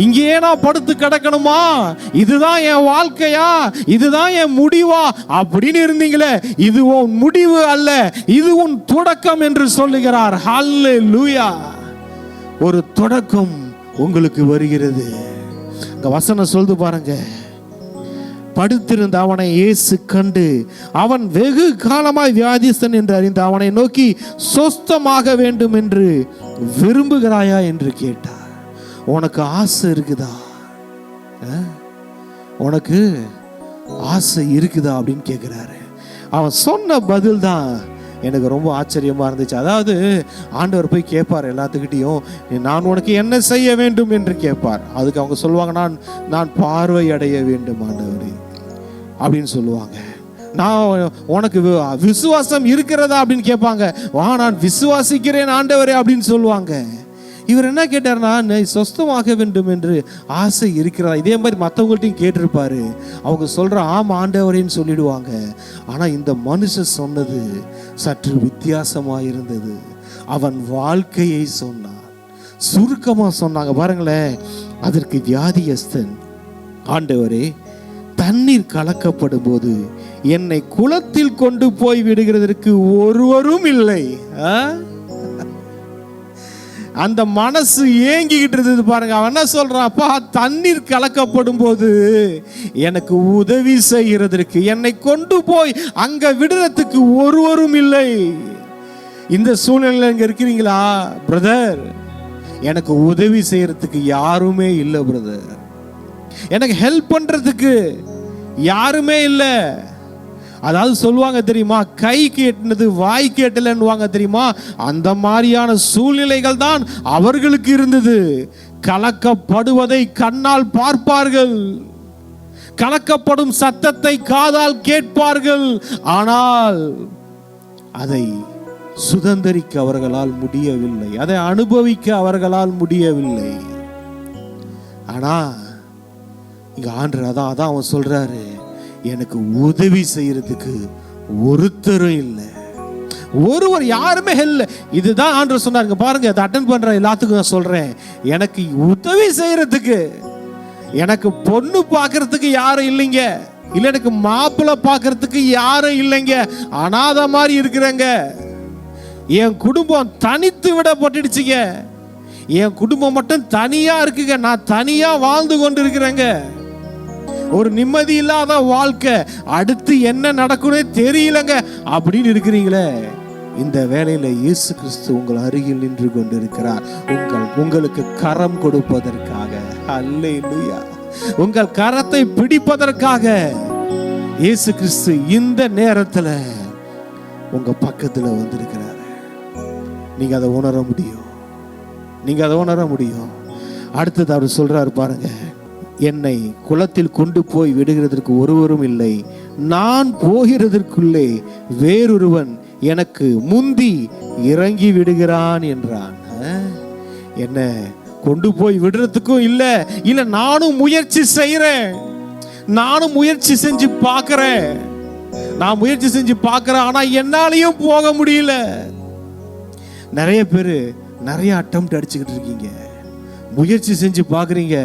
இங்கேயே நான் படுத்து கிடக்கணுமா? இதுதான் என் வாழ்க்கையா? இதுதான் என் முடிவா அப்படின்னு இருந்தீங்களே, இது உன் முடிவு அல்ல, இது உன் தொடக்கம் என்று சொல்லுகிறார். ஹல்லேலூயா. ஒரு தொடக்கம் உங்களுக்கு வருகிறது. இந்த வசனம் சொல்லுது பாருங்க, படுத்திருந்த அவனை இயேசு கண்டு அவன் வெகு காலமாய் வியாதிஸ்தன் என்று அறிந்து அவனை நோக்கி சொஸ்தமாக வேண்டும் என்று விரும்புகிறாயா என்று கேட்டார். உனக்கு ஆசை இருக்குதா? உனக்கு ஆசை இருக்குதா அப்படின்னு கேட்கிறாரு. அவன் சொன்ன பதில் தான் எனக்கு ரொம்ப ஆச்சரியமா இருந்துச்சு. அதாவது ஆண்டவர் போய் கேட்பார் எல்லாத்துக்கிட்டையும், நான் உனக்கு என்ன செய்ய வேண்டும் என்று கேட்பார். அதுக்கு அவங்க சொல்லுவாங்க, நான் பார்வை அடைய வேண்டும் ஆண்டவரே அப்படின்னு சொல்லுவாங்க. நான் உனக்கு விசுவாசம் இருக்கிறதா அப்படின்னு கேட்பாங்க. நான் விசுவாசிக்கிறேன் ஆண்டவரே அப்படின்னு சொல்லுவாங்க. இவர் என்ன கேட்டார்னா, சொஸ்தமாக வேண்டும் என்று ஆசை இருக்கிறதா? இதே மாதிரி மற்றவங்கள்ட்டையும் கேட்டிருப்பாரு. அவங்க சொல்ற ஆமா ஆண்டவரேன்னு சொல்லிடுவாங்க. ஆனா இந்த மனுஷன் சொன்னது சற்று வித்தியாசமா இருந்தது. அவன் வாழ்க்கையை சொன்னான், சுருக்கமா சொன்னாங்க பாருங்களேன். அதற்கு வியாதியஸ்தன், ஆண்டவரே, தண்ணீர் கலக்கப்படும் போது என்னை குளத்தில் கொண்டு போய் விடுகிறதற்கு ஒருவரும் இல்லை. அந்த மனசு ஏங்கிக்கிட்டு இருந்தது பாருங்க. அவன் என்ன சொல்றான், அப்பா தண்ணீர் கலக்கப்படும் போது எனக்கு உதவி செய்கிறதற்கு, என்னை கொண்டு போய் அங்க விடுறதுக்கு ஒருவரும் இல்லை. இந்த சூழ்நிலையில் இங்க இருக்கிறீங்களா பிரதர்? எனக்கு உதவி செய்யறதுக்கு யாருமே இல்லை பிரதர். எனக்கு ஹெல்ப் பண்றதுக்கு யாருமே இல்லை. அதாவது சொல்லுவாங்க தெரியுமா, கைக்கு எட்டினது வாய்க்கு எட்டலன்னுவாங்க தெரியுமா? அந்த மாதிரியான சூழ்நிலைகள் தான் அவர்களுக்கு இருந்தது. கலக்கப்படுவதை கண்ணால் பார்ப்பார்கள். கலக்கப்படும் சத்தத்தை காதால் கேட்பார்கள், ஆனால் அதை சுதந்தரிக்க அவர்களால் முடியவில்லை, அதை அனுபவிக்க அவர்களால் முடியவில்லை. ஆனா இங்க ஆண்டவர் அதான் அவன் சொல்றாரு, எனக்கு உதவி செய்யறதுக்கு ஒருத்தரும் இல்லை, ஒருவர் யாருமே இல்லை. இதுதான் ஆண்டவர் சொன்னாருங்க. பாருங்க, அதை அட்டென்ட் பண்ற எல்லாத்துக்கும் நான் சொல்றேன், எனக்கு உதவி செய்யறதுக்கு, எனக்கு பொண்ணு பார்க்கறதுக்கு யாரும் இல்லைங்க, இல்ல எனக்கு மாப்பிள்ளை பார்க்கறதுக்கு யாரும் இல்லைங்க, அனாதை மாதிரி இருக்கிறேங்க, என் குடும்பம் தனித்து விடப்பட்டுடுச்சுங்க, என் குடும்பம் மட்டும் தனியா இருக்குங்க, நான் தனியா வாழ்ந்து கொண்டு இருக்கிறேங்க, ஒரு நிம்மதி இல்லாத வாழ்க்கை, அடுத்து என்ன நடக்கும்னே தெரியலங்க அப்படின்னு இருக்கிறீங்களே, இந்த வேளையில இயேசு கிறிஸ்து உங்கள் அருகில் நின்று கொண்டிருக்கிறார், உங்களுக்கு கரம் கொடுப்பதற்காக. அல்லேலூயா. உங்கள் கரத்தை பிடிப்பதற்காக இயேசு கிறிஸ்து இந்த நேரத்துல உங்க பக்கத்துல வந்திருக்கிறார். நீங்க அதை உணர முடியும், நீங்க அதை உணர முடியும். அடுத்தது அவர் சொல்றாரு பாருங்க, என்னை குளத்தில் கொண்டு போய் விடுகிறதற்கு ஒருவரும் இல்லை, நான் போகிறதற்குள்ளே வேறொருவன் எனக்கு முந்தி இறங்கி விடுகிறான் என்றான். என்ன கொண்டு போய் விடுறதுக்கும் இல்ல நானும் முயற்சி செய்யறேன், நானும் முயற்சி செஞ்சு பார்க்கிறேன், நான் முயற்சி செஞ்சு பார்க்கிறேன், ஆனா என்னாலையும் போக முடியல. நிறைய பேரு நிறைய அட்டெம்ப்ட் அடிச்சுக்கிட்டு இருக்கீங்க, முயற்சி செஞ்சு பார்க்குறீங்க,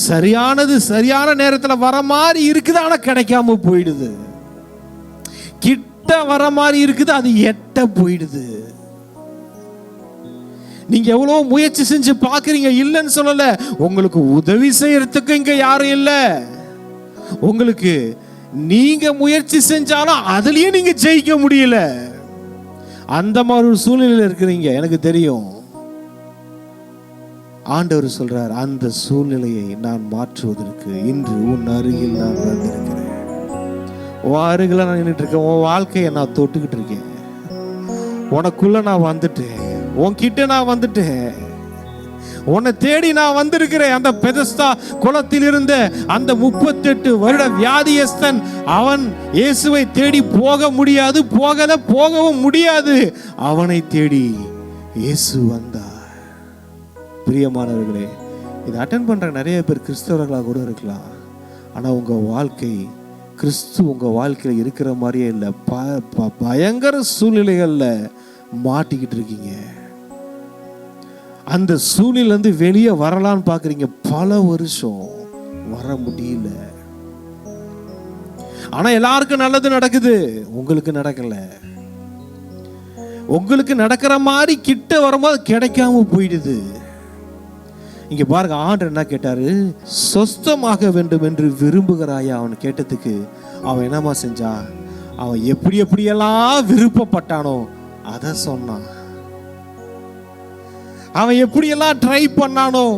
சரியானது சரியான நேரத்தில் வர மாதிரி இருக்குது, ஆனா கிடைக்காம போயிடுது, கிட்ட வர மாதிரி இருக்குது, அது எட்ட போயிடுது. நீங்க எவ்வளவு முயற்சி செஞ்சு பார்க்குறீங்க, இல்லைன்னு சொல்லல, உங்களுக்கு உதவி செய்யறதுக்கு இங்க யாரும் இல்லை, உங்களுக்கு நீங்க முயற்சி செஞ்சாலும் அதுலயும் நீங்க ஜெயிக்க முடியல, அந்த மாதிரி ஒரு சூழ்நிலையில் இருக்கிறீங்க, எனக்கு தெரியும். ஆண்டவர் சொல்றார், அந்த சூழ்நிலையை நான் மாற்றுவதற்கு இன்று உன் அருகில் நான் வந்திருக்கிறேன். உன் அருகில் நான் நின்றுட்டு இருக்கேன், உன் வாழ்க்கையை நான் தொட்டுக்கிட்டு இருக்கேன், உனக்குள்ள நான் வந்துட்டேன், உன்கிட்ட நான் வந்துட்டேன், உன்னை தேடி நான் வந்திருக்கிறேன். அந்த பெதஸ்தா குளத்தில் இருந்த அந்த 38 வருட வியாதியஸ்தன், அவன் இயேசுவை தேடி போக முடியாது, போகவும் முடியாது, அவனை தேடி இயேசு வந்தார். பிரியமானவர்களே, இதை அட்டென்ட் பண்ற நிறைய பேர் கிறிஸ்தவர்களாக கூட இருக்கலாம், ஆனா உங்க வாழ்க்கை கிறிஸ்து உங்க வாழ்க்கையில இருக்கிற மாதிரியே இல்லை, பயங்கர சூழ்நிலைகள்ல மாட்டிக்கிட்டு இருக்கீங்க. அந்த சூழ்நிலை இருந்து வெளியே வரலான்னு பாக்குறீங்க, பல வருஷம் வர முடியல. ஆனா எல்லாருக்கும் நல்லது நடக்குது, உங்களுக்கு நடக்கல. உங்களுக்கு நடக்கிற மாதிரி கிட்ட வரும்போது கிடைக்காம போயிடுது. இங்க பாருங்க, ஆண்டவர் என்ன கேட்டாரு, சொஸ்தமாக வேண்டும் என்று விரும்புகிறாயா? அவன் கேட்டதுக்கு அவன் என்னமா செஞ்சான், அவன் எப்படியெல்லாம் விருப்பப்பட்டானோ அதை சொன்னான். அவன் எப்படியெல்லாம் ட்ரை பண்ணானோ.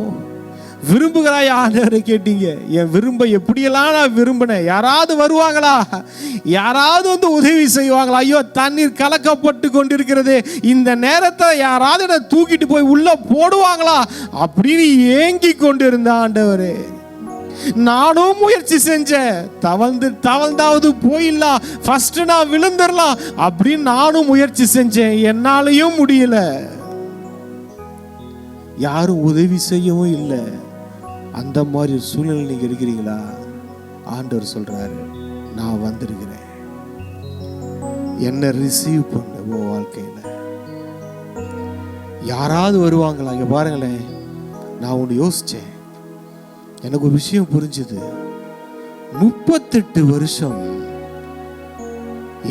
விரும்புகிறாயா ஆண்டவரை கேட்டீங்க, என் விரும்ப எப்படியெல்லாம் நான் விரும்பினேன், யாராவது வருவாங்களா, யாராவது வந்து உதவி செய்வாங்களா, ஐயோ தண்ணீர் கலக்கப்பட்டு கொண்டிருக்கிறது, இந்த நேரத்தை யாராவது என்னை தூக்கிட்டு போய் உள்ள போடுவாங்களா அப்படின்னு ஏங்கி கொண்டு இருந்த ஆண்டவரே. நானும் முயற்சி செஞ்சேன், தவழ்ந்தாவது போயிடலாம், ஃபர்ஸ்ட் நான் விழுந்துடலாம் அப்படின்னு நானும் முயற்சி செஞ்சேன், என்னாலையும் முடியல, யாரும் உதவி செய்யவும் இல்லை. அந்த மாதிரி சூழ்நிலை நீங்க இருக்கிறீங்களா? ஆண்டவர் சொல்றாரு, நான் வந்திருக்கிறேன், என்ன ரிசீவ் பண்ண. உன் வாழ்க்கையில யாராவது வருவாங்களா? இங்க பாருங்களேன், நான் ஒன்று யோசிச்சேன், எனக்கு ஒரு விஷயம் புரிஞ்சுது. 38 வருஷம்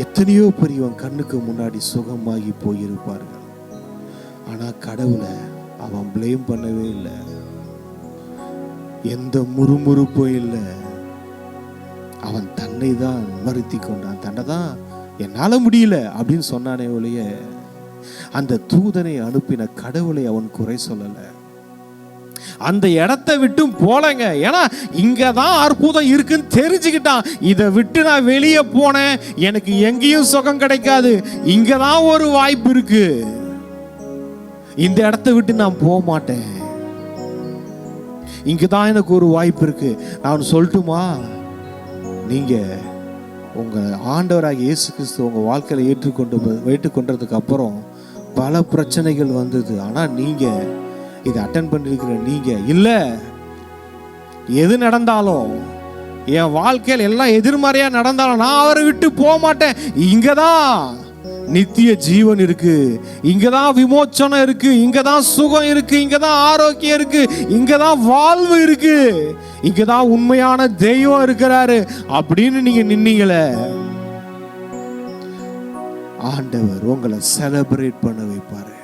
எத்தனையோ பெரியவன் கண்ணுக்கு முன்னாடி சுகமாகி போயிருப்பார்கள், ஆனா கடவுளை அவன் பிளேம் பண்ணவே இல்லை, எந்த முறுமுறுப்பும் இல்லை, அவன் தன்னை தான் வருத்தி கொண்டான், தன்னை தான் என்னால முடியல அப்படின்னு சொன்னானே ஒழிய அந்த தூதனை அனுப்பின கடவுளை அவன் குறை சொல்லல. அந்த இடத்தை விட்டு போலங்க, ஏன்னா இங்கதான் அற்புதம் இருக்குன்னு தெரிஞ்சுக்கிட்டான். இதை விட்டு நான் வெளியே போனேன், எனக்கு எங்கேயும் சுகம் கிடைக்காது, இங்கதான் ஒரு வாய்ப்பு இருக்கு, இந்த இடத்தை விட்டு நான் போக மாட்டேன், இங்கதான் எனக்கு ஒரு வாய்ப்பு இருக்கு. நான் சொல்லட்டுமா, நீங்க உங்க ஆண்டவராகிய இயேசு கிறிஸ்து உங்க வாழ்க்கையில ஏற்றுக்கொண்டதுக்கு அப்புறம் பல பிரச்சனைகள் வந்தது. ஆனா நீங்க இதை அட்டென்ட் பண்ணிருக்கிற நீங்க இல்ல, எது நடந்தாலும் என் வாழ்க்கையில் எல்லாம் எதிர்மறையா நடந்தாலும் நான் அவரை விட்டு போக மாட்டேன். இங்கதான் நித்திய ஜீவன் இருக்கு, இங்கதான் விமோச்சனம் இருக்கு, இங்கதான் சுகம் இருக்கு, இங்கதான் ஆரோக்கியம் இருக்கு, இங்கதான் வாழ்வு இருக்கு, இங்கதான் உண்மையான தெய்வம் இருக்கிறாரு அப்படின்னு நீங்க நின்னீங்களே, ஆண்டவர் உங்களை செலிப்ரேட் பண்ண வைப்பாரு.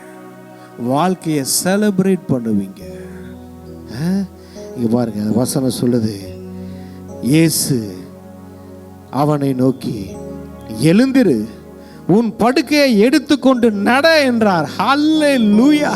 வாழ்க்கையை செலிப்ரேட் பண்ணுவீங்க. இங்க பாருங்க, வசனம் சொல்லுது, இயேசு அவனை நோக்கி எழுந்திரு, உன் படுக்கையை எடுத்துக்கொண்டு நட என்றார். ஹல்லேலூயா.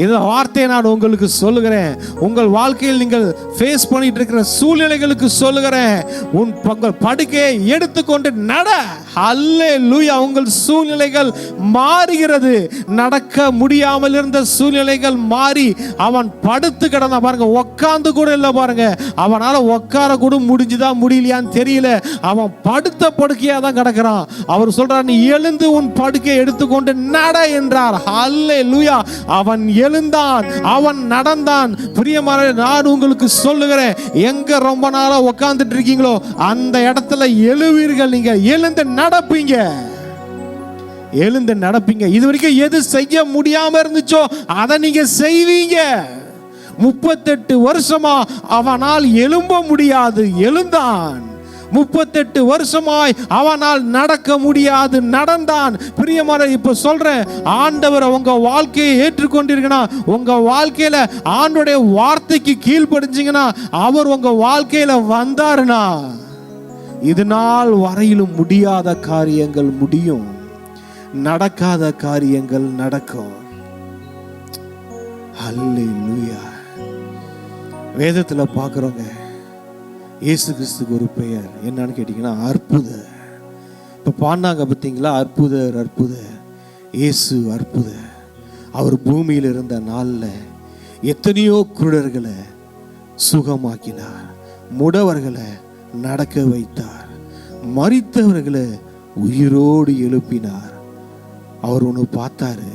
இந்த வார்த்தையை நான் உங்களுக்கு சொல்லுகிறேன். உங்கள் வாழ்க்கையில் நீங்கள் ஃபேஸ் பண்ணிட்டு இருக்கிற சூழ்நிலைகளுக்கு சொல்லுகிறேன், உங்கள் படுக்கையை எடுத்துக்கொண்டு நட. ஹல்லேலூயா. உங்கள் சூழ்நிலைகள் மாறுகிறது. நடக்க முடியாமல் இருந்த சூழ்நிலைகள் மாறி அவன் படுத்து கிடந்த பாருங்க, உட்கார்ந்து கூட இல்லை பாருங்க. அவனால உட்கார கூட முடிஞ்சுதான் முடியலையான்னு தெரியல. அவன் படுத்த படுக்கையா தான் கிடக்கிறான். அவர் சொல்றார், நீ எழுந்து உன் படுக்கையை எடுத்துக்கொண்டு நட என்றார். ஹல்லேலூயா. அவன் எழுந்தான், அவன் நடந்தான். பிரியமான, நான் உங்களுக்கு சொல்லுகிறேன், எங்க ரொம்ப நாளா உட்கார்ந்துட்டு இருக்கீங்களோ அந்த இடத்துல எழுவீர்கள். நீங்க எழுந்து நடப்பீங்க, எழுந்து நடப்பீங்க. இது வரைக்கும் எது செய்ய முடியாம இருந்துச்சோ அதை நீங்க செய்வீங்க. 38 வருஷமா அவனால் எழும்ப முடியாது, எழுந்தான். 38 வருஷமாய் அவனால் நடக்க முடியாது, நடந்தான். பிரியமான, இப்ப சொல்றேன், ஆண்டவர் உங்க வாழ்க்கையை ஏற்றுக்கொண்டிருக்கனா, உங்க வாழ்க்கையில ஆண்டவருடைய வார்த்தைக்கு கீழ்ப்படிஞ்சீங்கன்னா, அவர் உங்க வாழ்க்கையில வந்தாருனா, இது நாள் வரையிலும் முடியாத காரியங்கள் முடியும், நடக்காத காரியங்கள் நடக்கும். ஹல்லேலூயா. வேதத்துல பார்க்கிறோங்க, இயேசு கிறிஸ்துக்கு ஒரு பெயர் என்னன்னு கேட்டீங்கன்னா அற்புதர். இப்ப பாண்டாங்க பார்த்தீங்களா, அற்புதர் அற்புதர், இயேசு அற்புதர். அவர் பூமியில் இருந்த நாள்ல எத்தனையோ குருடர்களை சுகமாக்கினார், முடவர்களை நடக்க வைத்தார், மரித்தவர்களை உயிரோடு எழுப்பினார். அவர் ஒன்று பார்த்தாரு,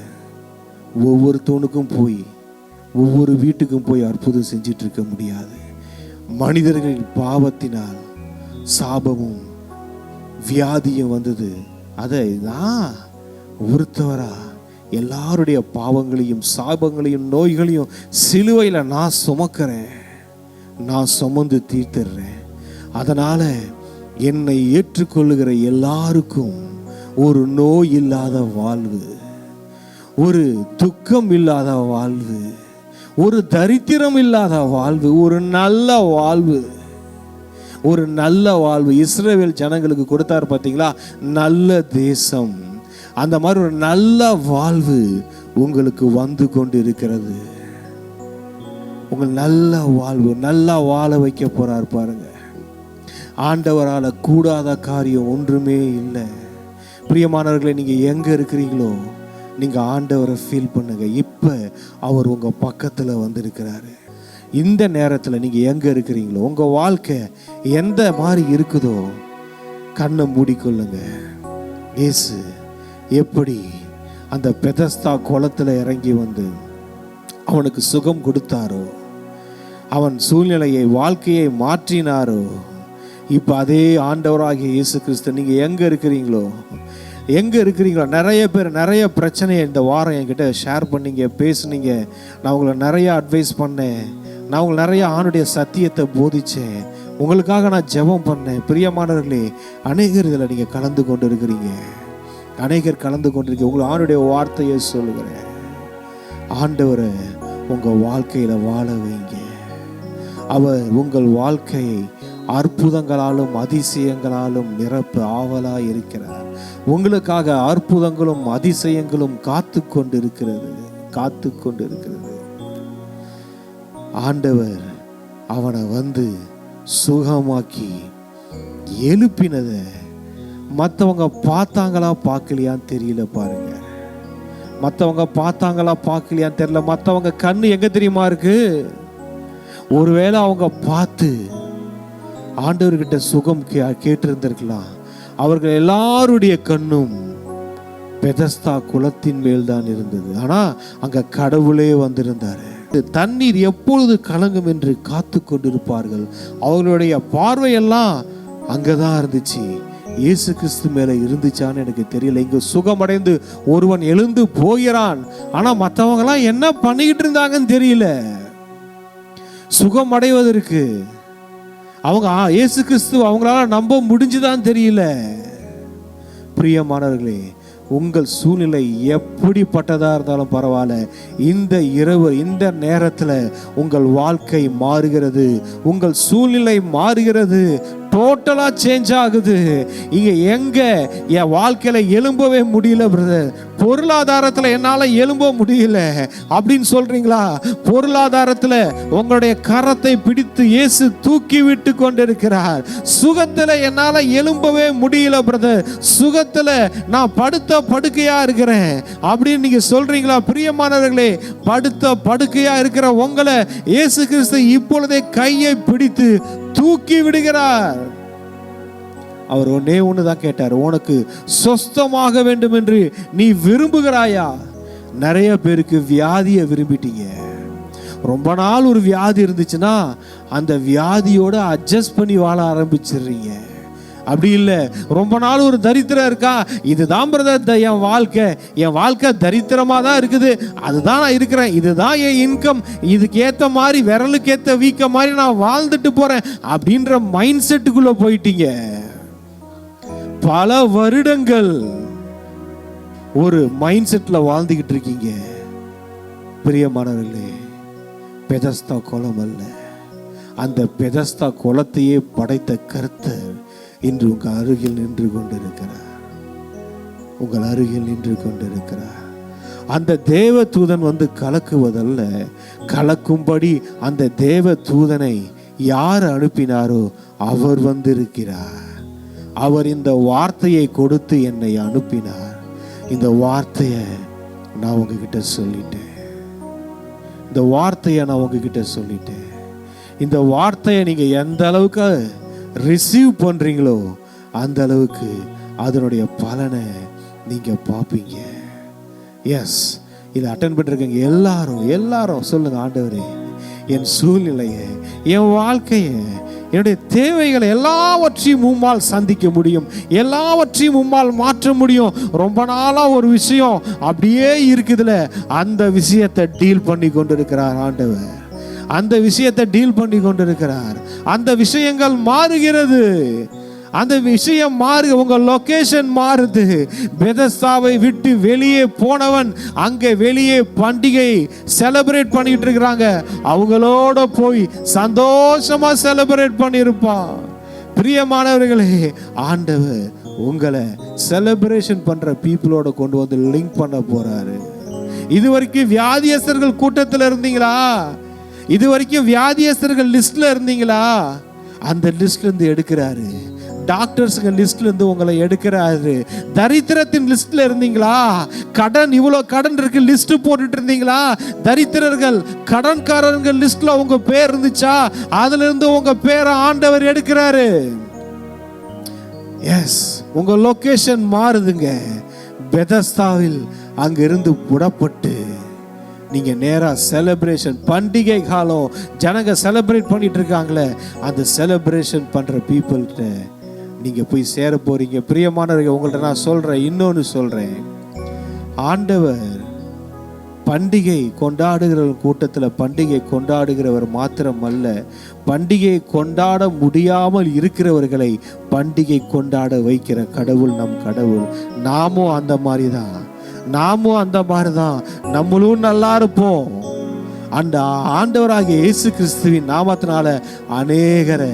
ஒவ்வொருத்தவனுக்கும் போய் ஒவ்வொரு வீட்டுக்கும் போய் அற்புதம் செஞ்சிட்டு இருக்க முடியாது. மனிதர்களின் பாவத்தினால் சாபமும் வியாதியும் வந்தது. அதை நான் ஒருத்தவரா எல்லாருடைய பாவங்களையும் சாபங்களையும் நோய்களையும் சிலுவையில் நான் சுமக்கிறேன், நான் சுமந்து தீர்த்துறேன். அதனால என்னை ஏற்றுக்கொள்ளுகிற எல்லாருக்கும் ஒரு நோய் இல்லாத வாழ்வு, ஒரு துக்கம் இல்லாத வாழ்வு, ஒரு தரித்திரம் இல்லாத வாழ்வு, ஒரு நல்ல வாழ்வு, ஒரு நல்ல வாழ்வு இஸ்ரவேல் ஜனங்களுக்கு கொடுத்தார் பார்த்தீங்களா, நல்ல தேசம். அந்த மாதிரி ஒரு நல்ல வாழ்வு உங்களுக்கு வந்து கொண்டு இருக்கிறது. உங்கள் நல்ல வாழ்வு, நல்லா வாழ வைக்க போறார் பாருங்க. ஆண்டவரால் கூடாத காரியம் ஒன்றுமே இல்லை. பிரியமானவர்களை, நீங்க எங்க இருக்கிறீங்களோ நீங்க ஆண்டவரை ஃபீல் பண்ணுங்க. இப்ப அவர் உங்க பக்கத்துல வந்திருக்கிறாரு. இந்த நேரத்துல நீங்க எங்க இருக்கிறீங்களோ, உங்க வாழ்க்கை எந்த மாதிரி இருக்குதோ கண்ணை மூடிக்கொள்ளுங்க. இயேசு எப்படி அந்த பெதஸ்தா குளத்துல இறங்கி வந்து அவனுக்கு சுகம் கொடுத்தாரோ, அவன் சூழ்நிலையை வாழ்க்கையை மாற்றினாரோ, இப்ப அதே ஆண்டவராகிய இயேசு கிறிஸ்து நீங்க எங்க இருக்கிறீங்களோ, எங்கே இருக்கிறீங்களோ, நிறைய பேர் நிறைய பிரச்சனையை இந்த வாரம் என்கிட்ட ஷேர் பண்ணீங்க, பேசுனீங்க. நான் உங்களை நிறைய அட்வைஸ் பண்ணேன், நான் உங்களுக்கு நிறைய ஆணுடைய சத்தியத்தை போதிச்சேன், உங்களுக்காக நான் ஜெபம் பண்ணேன். பிரியமானவர்களே, அநேகர் இதில் நீங்கள் கலந்து கொண்டு இருக்கிறீங்க, அநேகர் கலந்து கொண்டிருக்கீங்க. உங்களை ஆணுடைய வார்த்தையை சொல்லுகிறேன், ஆண்டவரை உங்கள் வாழ்க்கையில் வாழ வைங்க. அவர் உங்கள் வாழ்க்கையை அற்புதங்களாலும் அதிசயங்களாலும் நிரப்ப ஆவலாய் இருக்கிறார். உங்களுக்காக அற்புதங்களும் அதிசயங்களும் காத்து கொண்டிருக்கிறது, காத்து கொண்டிருக்கிறது. ஆண்டவர் அவனை வந்து சுகமாக்கி எழுப்பினதை மற்றவங்க பார்த்தாங்களா பார்க்கலையான்னு தெரியல பாருங்க. மற்றவங்க பார்த்தாங்களா பார்க்கலையான்னு தெரியல. மற்றவங்க கண்ணு எங்க தெரியுமா இருக்கு? ஒருவேளை அவங்க பார்த்து ஆண்டவர்கிட்ட சுகம் கேட்டிருந்திருக்கலாம். அவர்கள் எல்லாருடைய கண்ணும் பெதஸ்தா குளத்தின் மேல் தான் இருந்தது. ஆனா அங்க கடவுளே வந்திருந்தாரு. தண்ணீர் எப்பொழுது கலங்கும் என்று காத்து கொண்டிருப்பார்கள். அவர்களுடைய பார்வையெல்லாம் அங்கதான் இருந்துச்சு. இயேசு கிறிஸ்து மேல இருந்துச்சான்னு எனக்கு தெரியல. இங்க சுகமடைந்து ஒருவன் எழுந்து போகிறான். ஆனா மற்றவங்க எல்லாம் என்ன பண்ணிக்கிட்டு இருந்தாங்கன்னு தெரியல. சுகம் அடைவதற்கு அவங்க இயேசு கிறிஸ்து அவங்களால நம்ப முடிஞ்சுதான் தெரியல. பிரியமானவர்களே, உங்கள் சூழ்நிலை எப்படிப்பட்டதா இருந்தாலும் பரவாயில்ல, இந்த இரவு இந்த நேரத்தில் உங்கள் வாழ்க்கை மாறுகிறது, உங்கள் சூழ்நிலை மாறுகிறது, டோட்டலா சேஞ்ச் ஆகுது. இங்க எங்க என் வாழ்க்கையில எழும்பவே முடியல பிரதர், பொருளாதாரத்துல என்னால எழும்ப முடியல அப்படின்னு சொல்றீங்களா? பொருளாதாரத்துல உங்களுடைய கரத்தை பிடித்து இயேசு தூக்கி விட்டு கொண்டிருக்கிறார். சுகத்துல என்னால எழும்பவே முடியல பிரதர், சுகத்துல நான் படுத்த படுக்கையா இருக்கிறேன் அப்படின்னு நீங்க சொல்றீங்களா? பிரியமானவர்களே, படுத்த படுக்கையா இருக்கிற உங்களை இயேசு கிறிஸ்து இப்பொழுதே கையை பிடித்து தூக்கி விடுகிறார். அவர் ஒன்னே ஒண்ணுதான் கேட்டார், உனக்கு சொஸ்தமாக வேண்டும் என்று நீ விரும்புகிறாயா? நிறைய பேருக்கு வியாதியை விரும்பிட்டீங்க. ரொம்ப நாள் ஒரு வியாதி இருந்துச்சுன்னா அந்த வியாதியோட அட்ஜஸ்ட் பண்ணி வாழ ஆரம்பிச்சிடுறீங்க. அப்படி இல்லை, ரொம்ப நாள் ஒரு தரித்திரம் இருக்கா, இதுதான் பிரதர் என் வாழ்க்கை தரித்திரமா தான் இருக்குது, அதுதான் நான் இருக்கிறேன், இதுதான் என் இன்கம், இதுக்கு ஏத்த மாதிரி விரலுக்கு ஏத்த வீக்க மாதிரி நான் வாழ்ந்துட்டு போறேன் அப்படின்ற மைண்ட் செட்டுக்குள்ள போயிட்டீங்க. பல வருடங்கள் ஒரு மைண்ட் செட்ல வாழ்ந்துகிட்டு இருக்கீங்க. பிரியமானவர்களே, பெதஸ்தா குளம் அல்ல, அந்த பெதஸ்தா குளத்தையே படைத்த கர்த்தர் இன்று உங்கள் அருகில் நின்று கொண்டிருக்கிறார். உங்கள் அருகில் நின்று கொண்டிருக்கிறார். அந்த தேவ தூதன் வந்து கலக்குவதல்ல, கலக்கும்படி அந்த தேவ தூதனை யார் அனுப்பினாரோ அவர் வந்திருக்கிறார். அவர் இந்த வார்த்தையை கொடுத்து என்னை அனுப்பினார். இந்த வார்த்தையை நான் உங்ககிட்ட சொல்லிட்டேன். இந்த வார்த்தையை நான் உங்ககிட்ட சொல்லிட்டேன். இந்த வார்த்தையை நீங்க எந்த அளவுக்கு ரிசீவ் பண்றீங்களோ அந்த அளவுக்கு அதனுடைய பலனை நீங்க பார்ப்பீங்க. எஸ், இதை அட்டன் பண்ணிருக்கீங்க எல்லாரும் சொல்லுங்க, ஆண்டவரே என் சூழ்நிலையை, என் வாழ்க்கையை, என்னுடைய தேவைகளை எல்லாவற்றையும் உம்மால் சந்திக்க முடியும், எல்லாவற்றையும் உம்மால் மாற்ற முடியும். ரொம்ப நாளா ஒரு விஷயம் அப்படியே இருக்குதுல, அந்த விஷயத்தை டீல் பண்ணி கொண்டிருக்கிறார் ஆண்டவர். அந்த விஷயத்தை டீல் பண்ணி கொண்டிருக்கிறார். அந்த விஷயங்கள் மாறுகிறது. அந்த விஷயம் உங்க லொகேஷன் மாறுது. பெதஸ்தாவை விட்டு வெளியே போனவன் அங்கே வெளியே பண்டிகை செலிப்ரேட் பண்ணிட்டு இருக்கிறாங்க. அவங்களோட போய் சந்தோஷமா செலிப்ரேட் பண்ணியிருப்பான். பிரியமானவர்களே, ஆண்டவர் உங்களை செலிப்ரேஷன் பண்ற பீப்புளோட கொண்டு வந்து லிங்க் பண்ண போறாரு. இதுவரைக்கும் வியாதியஸ்தர்கள் கூட்டத்தில் இருந்தீங்களா? இதுவரைக்கும் வியாதியஸ்தர்கள் லிஸ்ட்ல இருந்தீங்களா? அந்த லிஸ்ட்ல இருந்து எடுக்கிறாரு. டாக்டர்ஸுங்க லிஸ்ட்ல இருந்து உங்களை எடுக்கிறாரு. தரித்திரத்தின் லிஸ்ட்ல இருந்தீங்களா? கடன், இவ்வளவு கடன் இருக்கு லிஸ்ட் போட்டுட்டு இருந்தீங்களா? தரித்திரர்கள் கடன்காரங்க லிஸ்ட்ல உங்க பேர் இருந்துச்சா? அதுல இருந்து உங்க பேரை ஆண்டவர் எடுக்கிறாரு. எஸ், உங்க லொகேஷன் மாறுதுங்க. பெதஸ்தாவில் அங்க இருந்து புறப்பட்டு நீங்க நேரா செலிப்ரேஷன், பண்டிகை காலம், ஜனங்க செலிப்ரேட் பண்ணிட்டு இருக்காங்களே, அந்த செலிப்ரேஷன் பண்ற பீப்புள்கிட்ட நீங்க போய் சேர போறீங்க. பிரியமானவர்கள், உங்கள்ட்ட நான் சொல்றேன், இன்னொன்னு சொல்றேன். ஆண்டவர் பண்டிகை கொண்டாடுகிற கூட்டத்தில் பண்டிகை கொண்டாடுகிறவர் மாத்திரம் அல்ல, பண்டிகை கொண்டாட முடியாமல் இருக்கிறவர்களை பண்டிகை கொண்டாட வைக்கிற கடவுள் நம் கடவுள். நாமும் அந்த மாதிரி தான், நம்மளும் நல்லா இருப்போம். அந்த ஆண்டவராகிய இயேசு கிறிஸ்துவின் நாமத்தினால அநேகரை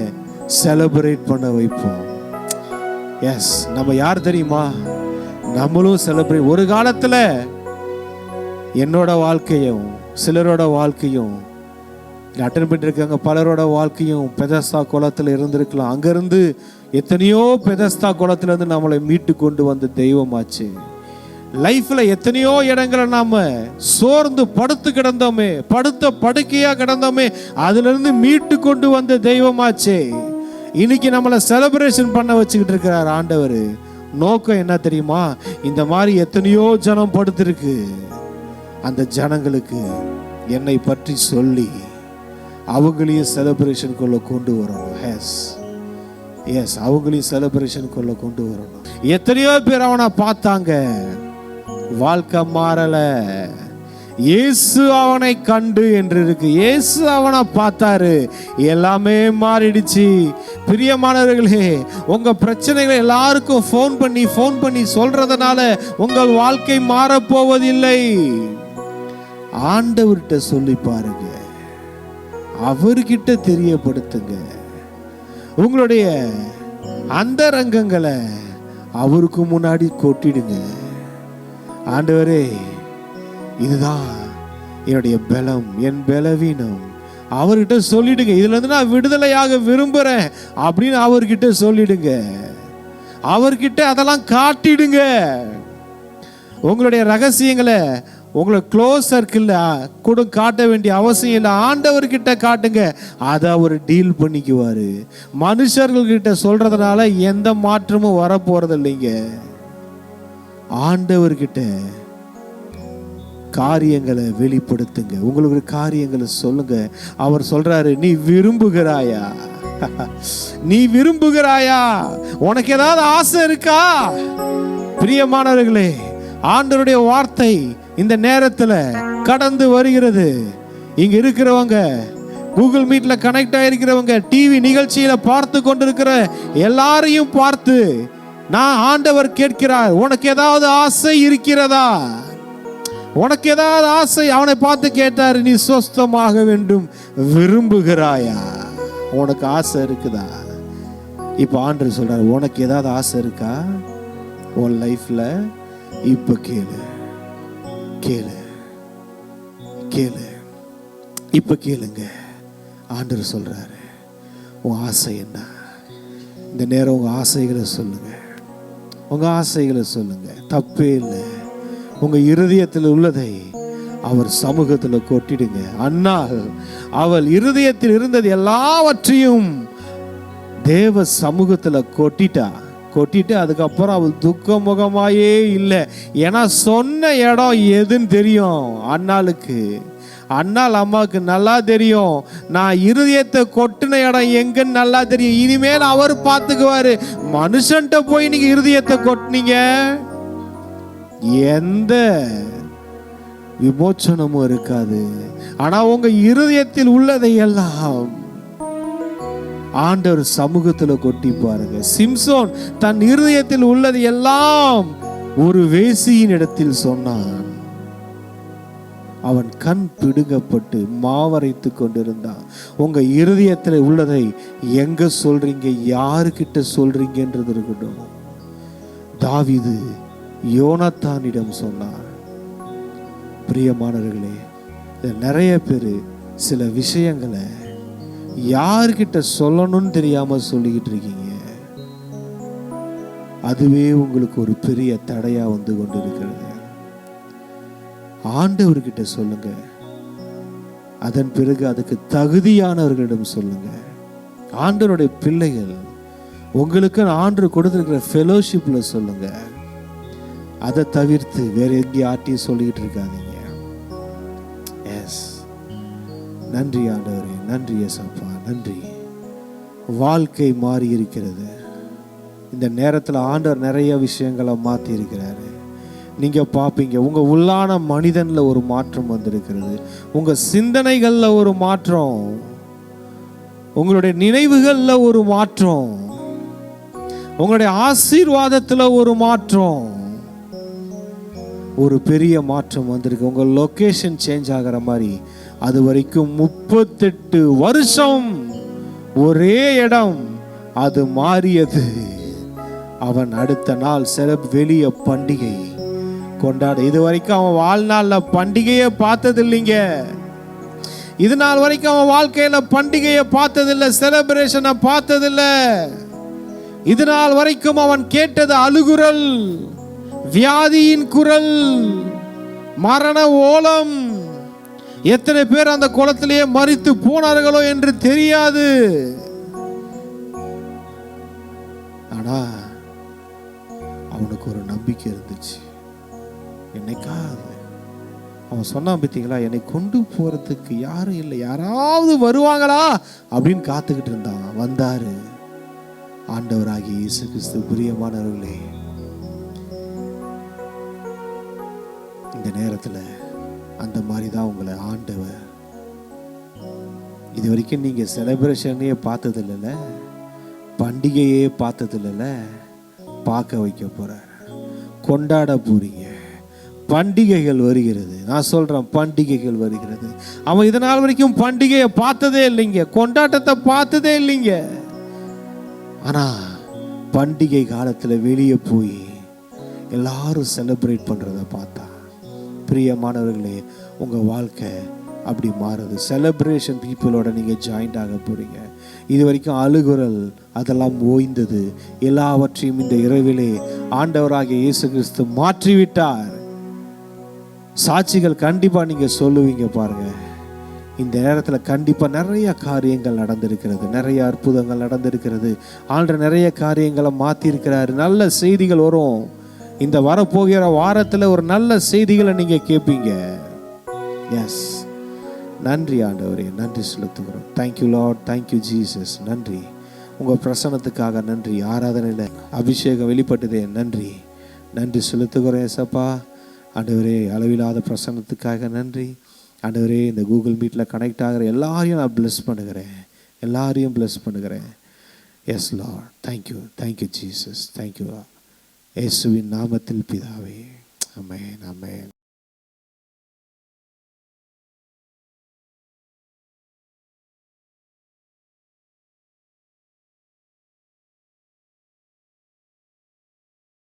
செலிப்ரேட் பண்ண வைப்போம். எஸ், நம்ம யார் தெரியுமா? நம்மளும் செலிப்ரேட். ஒரு காலத்துல என்னோட வாழ்க்கையும் சிலரோட வாழ்க்கையும் அட்டன் பண்ணிருக்காங்க, பலரோட வாழ்க்கையும் பெதஸ்தா குளத்துல இருந்திருக்கலாம். அங்கிருந்து எத்தனையோ பெதஸ்தா குளத்துல இருந்து நம்மளை மீட்டு கொண்டு வந்த தெய்வமாச்சு. லைஃப்ல எத்தனையோ இடங்களை நாம சோர்ந்து படுத்து கிடந்தோமே, படுத்த படுக்கையா கிடந்தோமே, அதுல இருந்து மீட்டு கொண்டு வந்த தெய்வமாச்சே. இன்னைக்கு நம்மளை செலிப்ரேஷன் பண்ண வச்சுக்கிட்டு இருக்கிறார் ஆண்டவர். நோக்கம் என்ன தெரியுமா? இந்த மாதிரி எத்தனையோ ஜனம் படுத்திருக்கு, அந்த ஜனங்களுக்கு என்னை பற்றி சொல்லி அவங்களையும் செலிப்ரேஷனுக்குள்ள கொண்டு வரணும். எஸ், அவங்களையும் செலிப்ரேஷனுக்குள்ள கொண்டு வரணும். எத்தனையோ பேர் அவனை பார்த்தாங்க, வாழ்க்கை மாறல. இயேசு அவனை கண்டு என்று இருக்கு. இயேசு அவனை பார்த்தாரு, எல்லாமே மாறிடுச்சு. பிரியமானவர்களே, உங்க பிரச்சனைகளை எல்லாருக்கும் ஃபோன் பண்ணி சொல்றதுனால உங்கள் வாழ்க்கை மாறப்போவதில்லை. ஆண்டவர்கிட்ட சொல்லி பாருங்க, அவர்கிட்ட தெரியப்படுத்துங்க. உங்களுடைய அந்தரங்கங்களை அவருக்கு முன்னாடி கொட்டிடுங்க. ஆண்டவரே, இதுதான் என்னுடைய பலம், என் பலவீனம். அவர்கிட்ட சொல்லிடுங்க. இதுல இருந்து நான் விடுதலையாக விரும்புறேன் அப்படின்னு அவர்கிட்ட சொல்லிடுங்க. அவர்கிட்ட அதெல்லாம் காட்டிடுங்க. உங்களுடைய ரகசியங்களை உங்களை க்ளோஸ் சர்க்கிள்ல கூட காட்ட வேண்டிய அவசியம் இல்லை. ஆண்டவர்கிட்ட காட்டுங்க, அதை அவர் டீல் பண்ணிக்குவாரு. மனுஷர்கள்கிட்ட சொல்றதுனால எந்த மாற்றமும் வரப்போறது இல்லைங்க. ஆண்டவர்கிட்ட காரியங்களை வெளிப்படுத்துங்க, உங்களுக்கு காரியங்களை சொல்லுங்க. அவர் சொல்றாரு, நீ விரும்புகிறாயா? நீ விரும்புகிறாயா? உனக்கு ஏதாவது ஆசை இருக்கா? பிரியமானவர்களே, ஆண்டவருடைய வார்த்தை இந்த நேரத்தில் கடந்து வருகிறது. இங்க இருக்கிறவங்க, கூகுள் மீட்ல கனெக்ட் ஆயிருக்கிறவங்க, டிவி நிகழ்ச்சியில பார்த்து கொண்டிருக்கிற எல்லாரையும் பார்த்து நான் ஆண்டவர் கேட்கிறார், உனக்கு ஏதாவது ஆசை இருக்கிறதா? உனக்கு ஏதாவது ஆசை? அவனை பார்த்து கேட்டார், நீ சொஸ்தமாக வேண்டும் விரும்புகிறாயா? உனக்கு ஆசை இருக்குதா? இப்ப ஆண்டவர் சொல்றாரு, உனக்கு ஏதாவது ஆசை இருக்கா உன் லைஃப்ல? இப்ப கேளு கேளு கேளு, இப்ப கேளுங்க. ஆண்டவர் சொல்றாரு, உன் ஆசை என்ன? இந்த நேரம் உங்க ஆசைகளை சொல்லுங்க, உங்க ஆசைகளை சொல்லுங்க. தப்பே இல்லை. உங்க இருதயத்தில் உள்ளதை அவர் சமூகத்தில் கொட்டிடுங்க. அன்னாள் அவள் இருதயத்தில் இருந்தது எல்லாவற்றையும் தேவ சமூகத்தில் கொட்டிட்டு அதுக்கப்புறம் அவள் துக்க முகமாயே இல்லை. ஏன்னா சொன்ன இடம் எதுன்னு தெரியும் அன்னாளுக்கு. அன்னாள் அம்மாவுக்கு நல்லா தெரியும், நான் இருதயத்தை கொட்டின இடம் எங்கன்னு நல்லா தெரியும். இனிமேல் அவர் பார்த்துக்குவாரு. மனுஷன்ட்ட போய் நீங்க இருதயத்தை கொட்டினீங்க, எந்த விமோச்சனமும் இருக்காது. ஆனா உங்க இருதயத்தில் உள்ளதை எல்லாம் ஆண்டவர் சமூகத்துல கொட்டி பாருங்க. சிம்சோன் தன் இருதயத்தில் உள்ளது எல்லாம் ஒரு வேசியின் இடத்தில் சொன்னான். அவன் கண் பிடுங்கப்பட்டு மாவரைத்து கொண்டிருந்தான். உங்க இருதயத்தில் உள்ளதை எங்க சொல்றீங்க, யாருக்கிட்ட சொல்றீங்கன்றது இருக்கட்டும். தாவீது யோனத்தானிடம் சொன்னார். பிரியமானவர்களே, நிறைய பேர் சில விஷயங்களை யார்கிட்ட சொல்லணும்னு தெரியாம சொல்லிக்கிட்டு இருக்கீங்க. அதுவே உங்களுக்கு ஒரு பெரிய தடையா வந்து கொண்டு இருக்கிறது. ஆண்டவர்கிட்ட சொல்லுங்க, அதன் பிறகு அதுக்கு தகுதியானவர்களிடம் சொல்லுங்க. ஆண்டவருடைய பிள்ளைகள் உங்களுக்கு ஆண்டவர் கொடுத்திருக்கிற ஃபெலோஷிப்ல சொல்லுங்க. அதை தவிர்த்து வேற எங்கேயும் ஆட்டியும் சொல்லிக்கிட்டு இருக்காதீங்க. எஸ், நன்றி ஆண்டவரே, நன்றி ஏசப்பா, நன்றி. வாழ்க்கை மாறி இருக்கிறது. இந்த நேரத்தில் ஆண்டவர் நிறைய விஷயங்களை மாற்றி இருக்கிறாரு. நீங்க பார்ப்பீங்க, உங்க உள்ளான மனிதன்ல ஒரு மாற்றம் வந்திருக்கிறது. உங்க சிந்தனைகள்ல ஒரு மாற்றம், உங்களுடைய நினைவுகள்ல ஒரு மாற்றம், உங்களுடைய ஆசீர்வாதத்துல ஒரு மாற்றம், ஒரு பெரிய மாற்றம் வந்திருக்கு. உங்க லொகேஷன் சேஞ்ச் ஆகிற மாதிரி. அது வரைக்கும் 38 வருஷம் ஒரே இடம், அது மாறியது. அவன் அடுத்த நாள் வெளிய பண்டிகை கொண்டாட. இது வரைக்கும் அவன் வாழ்நாள்ல பண்டிகையை பார்த்தது இல்லைங்க. இது நாள் வரைக்கும் அவன் வாழ்க்கையில பண்டிகையை பார்த்ததில்லை, செலிப்ரேஷனை பார்த்ததில்லை. இது நாள் வரைக்கும் அவன் கேட்டது அழுகுரல், வியாதியின் குரல், மரண ஓலம். எத்தனை பேர் அந்த குளத்திலேயே மரித்து போனார்களோ என்று தெரியாது. ஆனால் அவனுக்கு ஒரு நம்பிக்கை இருந்துச்சு. என்னைக்காவது அவன் சொன்னான் பார்த்தீங்களா, என்னை கொண்டு போகிறதுக்கு யாரும் இல்லை, யாராவது வருவாங்களா அப்படின்னு காத்துக்கிட்டு இருந்தான். வந்தாரு ஆண்டவராகிய இயேசு கிறிஸ்து. பிரியமானவர்களே, இந்த நேரத்தில் அந்த மாதிரி தான் உங்களை ஆண்டவர் இது வரைக்கும் நீங்கள் செலிப்ரேஷனையே பார்த்தது இல்லைல்ல, பண்டிகையே பார்த்தது இல்லைல்ல, பார்க்க வைக்க போகிறார். கொண்டாட போறீங்க. பண்டிகைகள் வருகிறது. நான் சொல்றேன், பண்டிகைகள் வருகிறது. அவன் இதனால் வரைக்கும் பண்டிகையை பார்த்ததே இல்லைங்க, கொண்டாட்டத்தை பார்த்ததே இல்லைங்க. ஆனா பண்டிகை காலத்துல வெளியே போய் எல்லாரும் செலிப்ரேட் பண்றத பார்த்தா, பிரியமானவர்களே, உங்க வாழ்க்கை அப்படி மாறுது. செலிப்ரேஷன் பீப்புளோட நீங்க ஜாயிண்ட் ஆக போறீங்க. இது வரைக்கும் அழுகுரல் அதெல்லாம் ஓய்ந்தது. எல்லாவற்றையும் இந்த இரவிலே ஆண்டவராகிய இயேசு கிறிஸ்து மாற்றிவிட்டார். சாட்சிகள் கண்டிப்பா நீங்க சொல்லுவீங்க. பாருங்க, இந்த நேரத்தில் கண்டிப்பா நிறைய காரியங்கள் நடந்திருக்கிறது, நிறைய அற்புதங்கள் நடந்திருக்கிறது. ஆண்டவர் நிறைய காரியங்களை மாற்றிருக்கிறாரு. நல்ல செய்திகள் வரும். இந்த வரப்போகிற வாரத்தில் ஒரு நல்ல செய்திகளை நீங்க கேட்பீங்க. எஸ், நன்றி ஆண்டவரே, நன்றி செலுத்துகிறோம். Thank you Lord, thank you Jesus. நன்றி, உங்கள் பிரசன்னத்துக்காக நன்றி. ஆராதனையில் அபிஷேகம் வெளிப்பட்டதே நன்றி. நன்றி செலுத்துகிறேன் ஏசப்பா. ஆண்டவரே, அளவில்லாத பிரசன்னத்துக்காக நன்றி. ஆண்டவரே, இந்த கூகுள் மீட்டில் கனெக்ட் ஆகிற எல்லாரையும் நான் பிளஸ் பண்ணுகிறேன், எல்லாரையும் பிளஸ் பண்ணுகிறேன். Yes lord, thank you, thank you Jesus, thank you. இயேசுவின் நாமத்தில் பிதாவே, ஆமென், ஆமென்.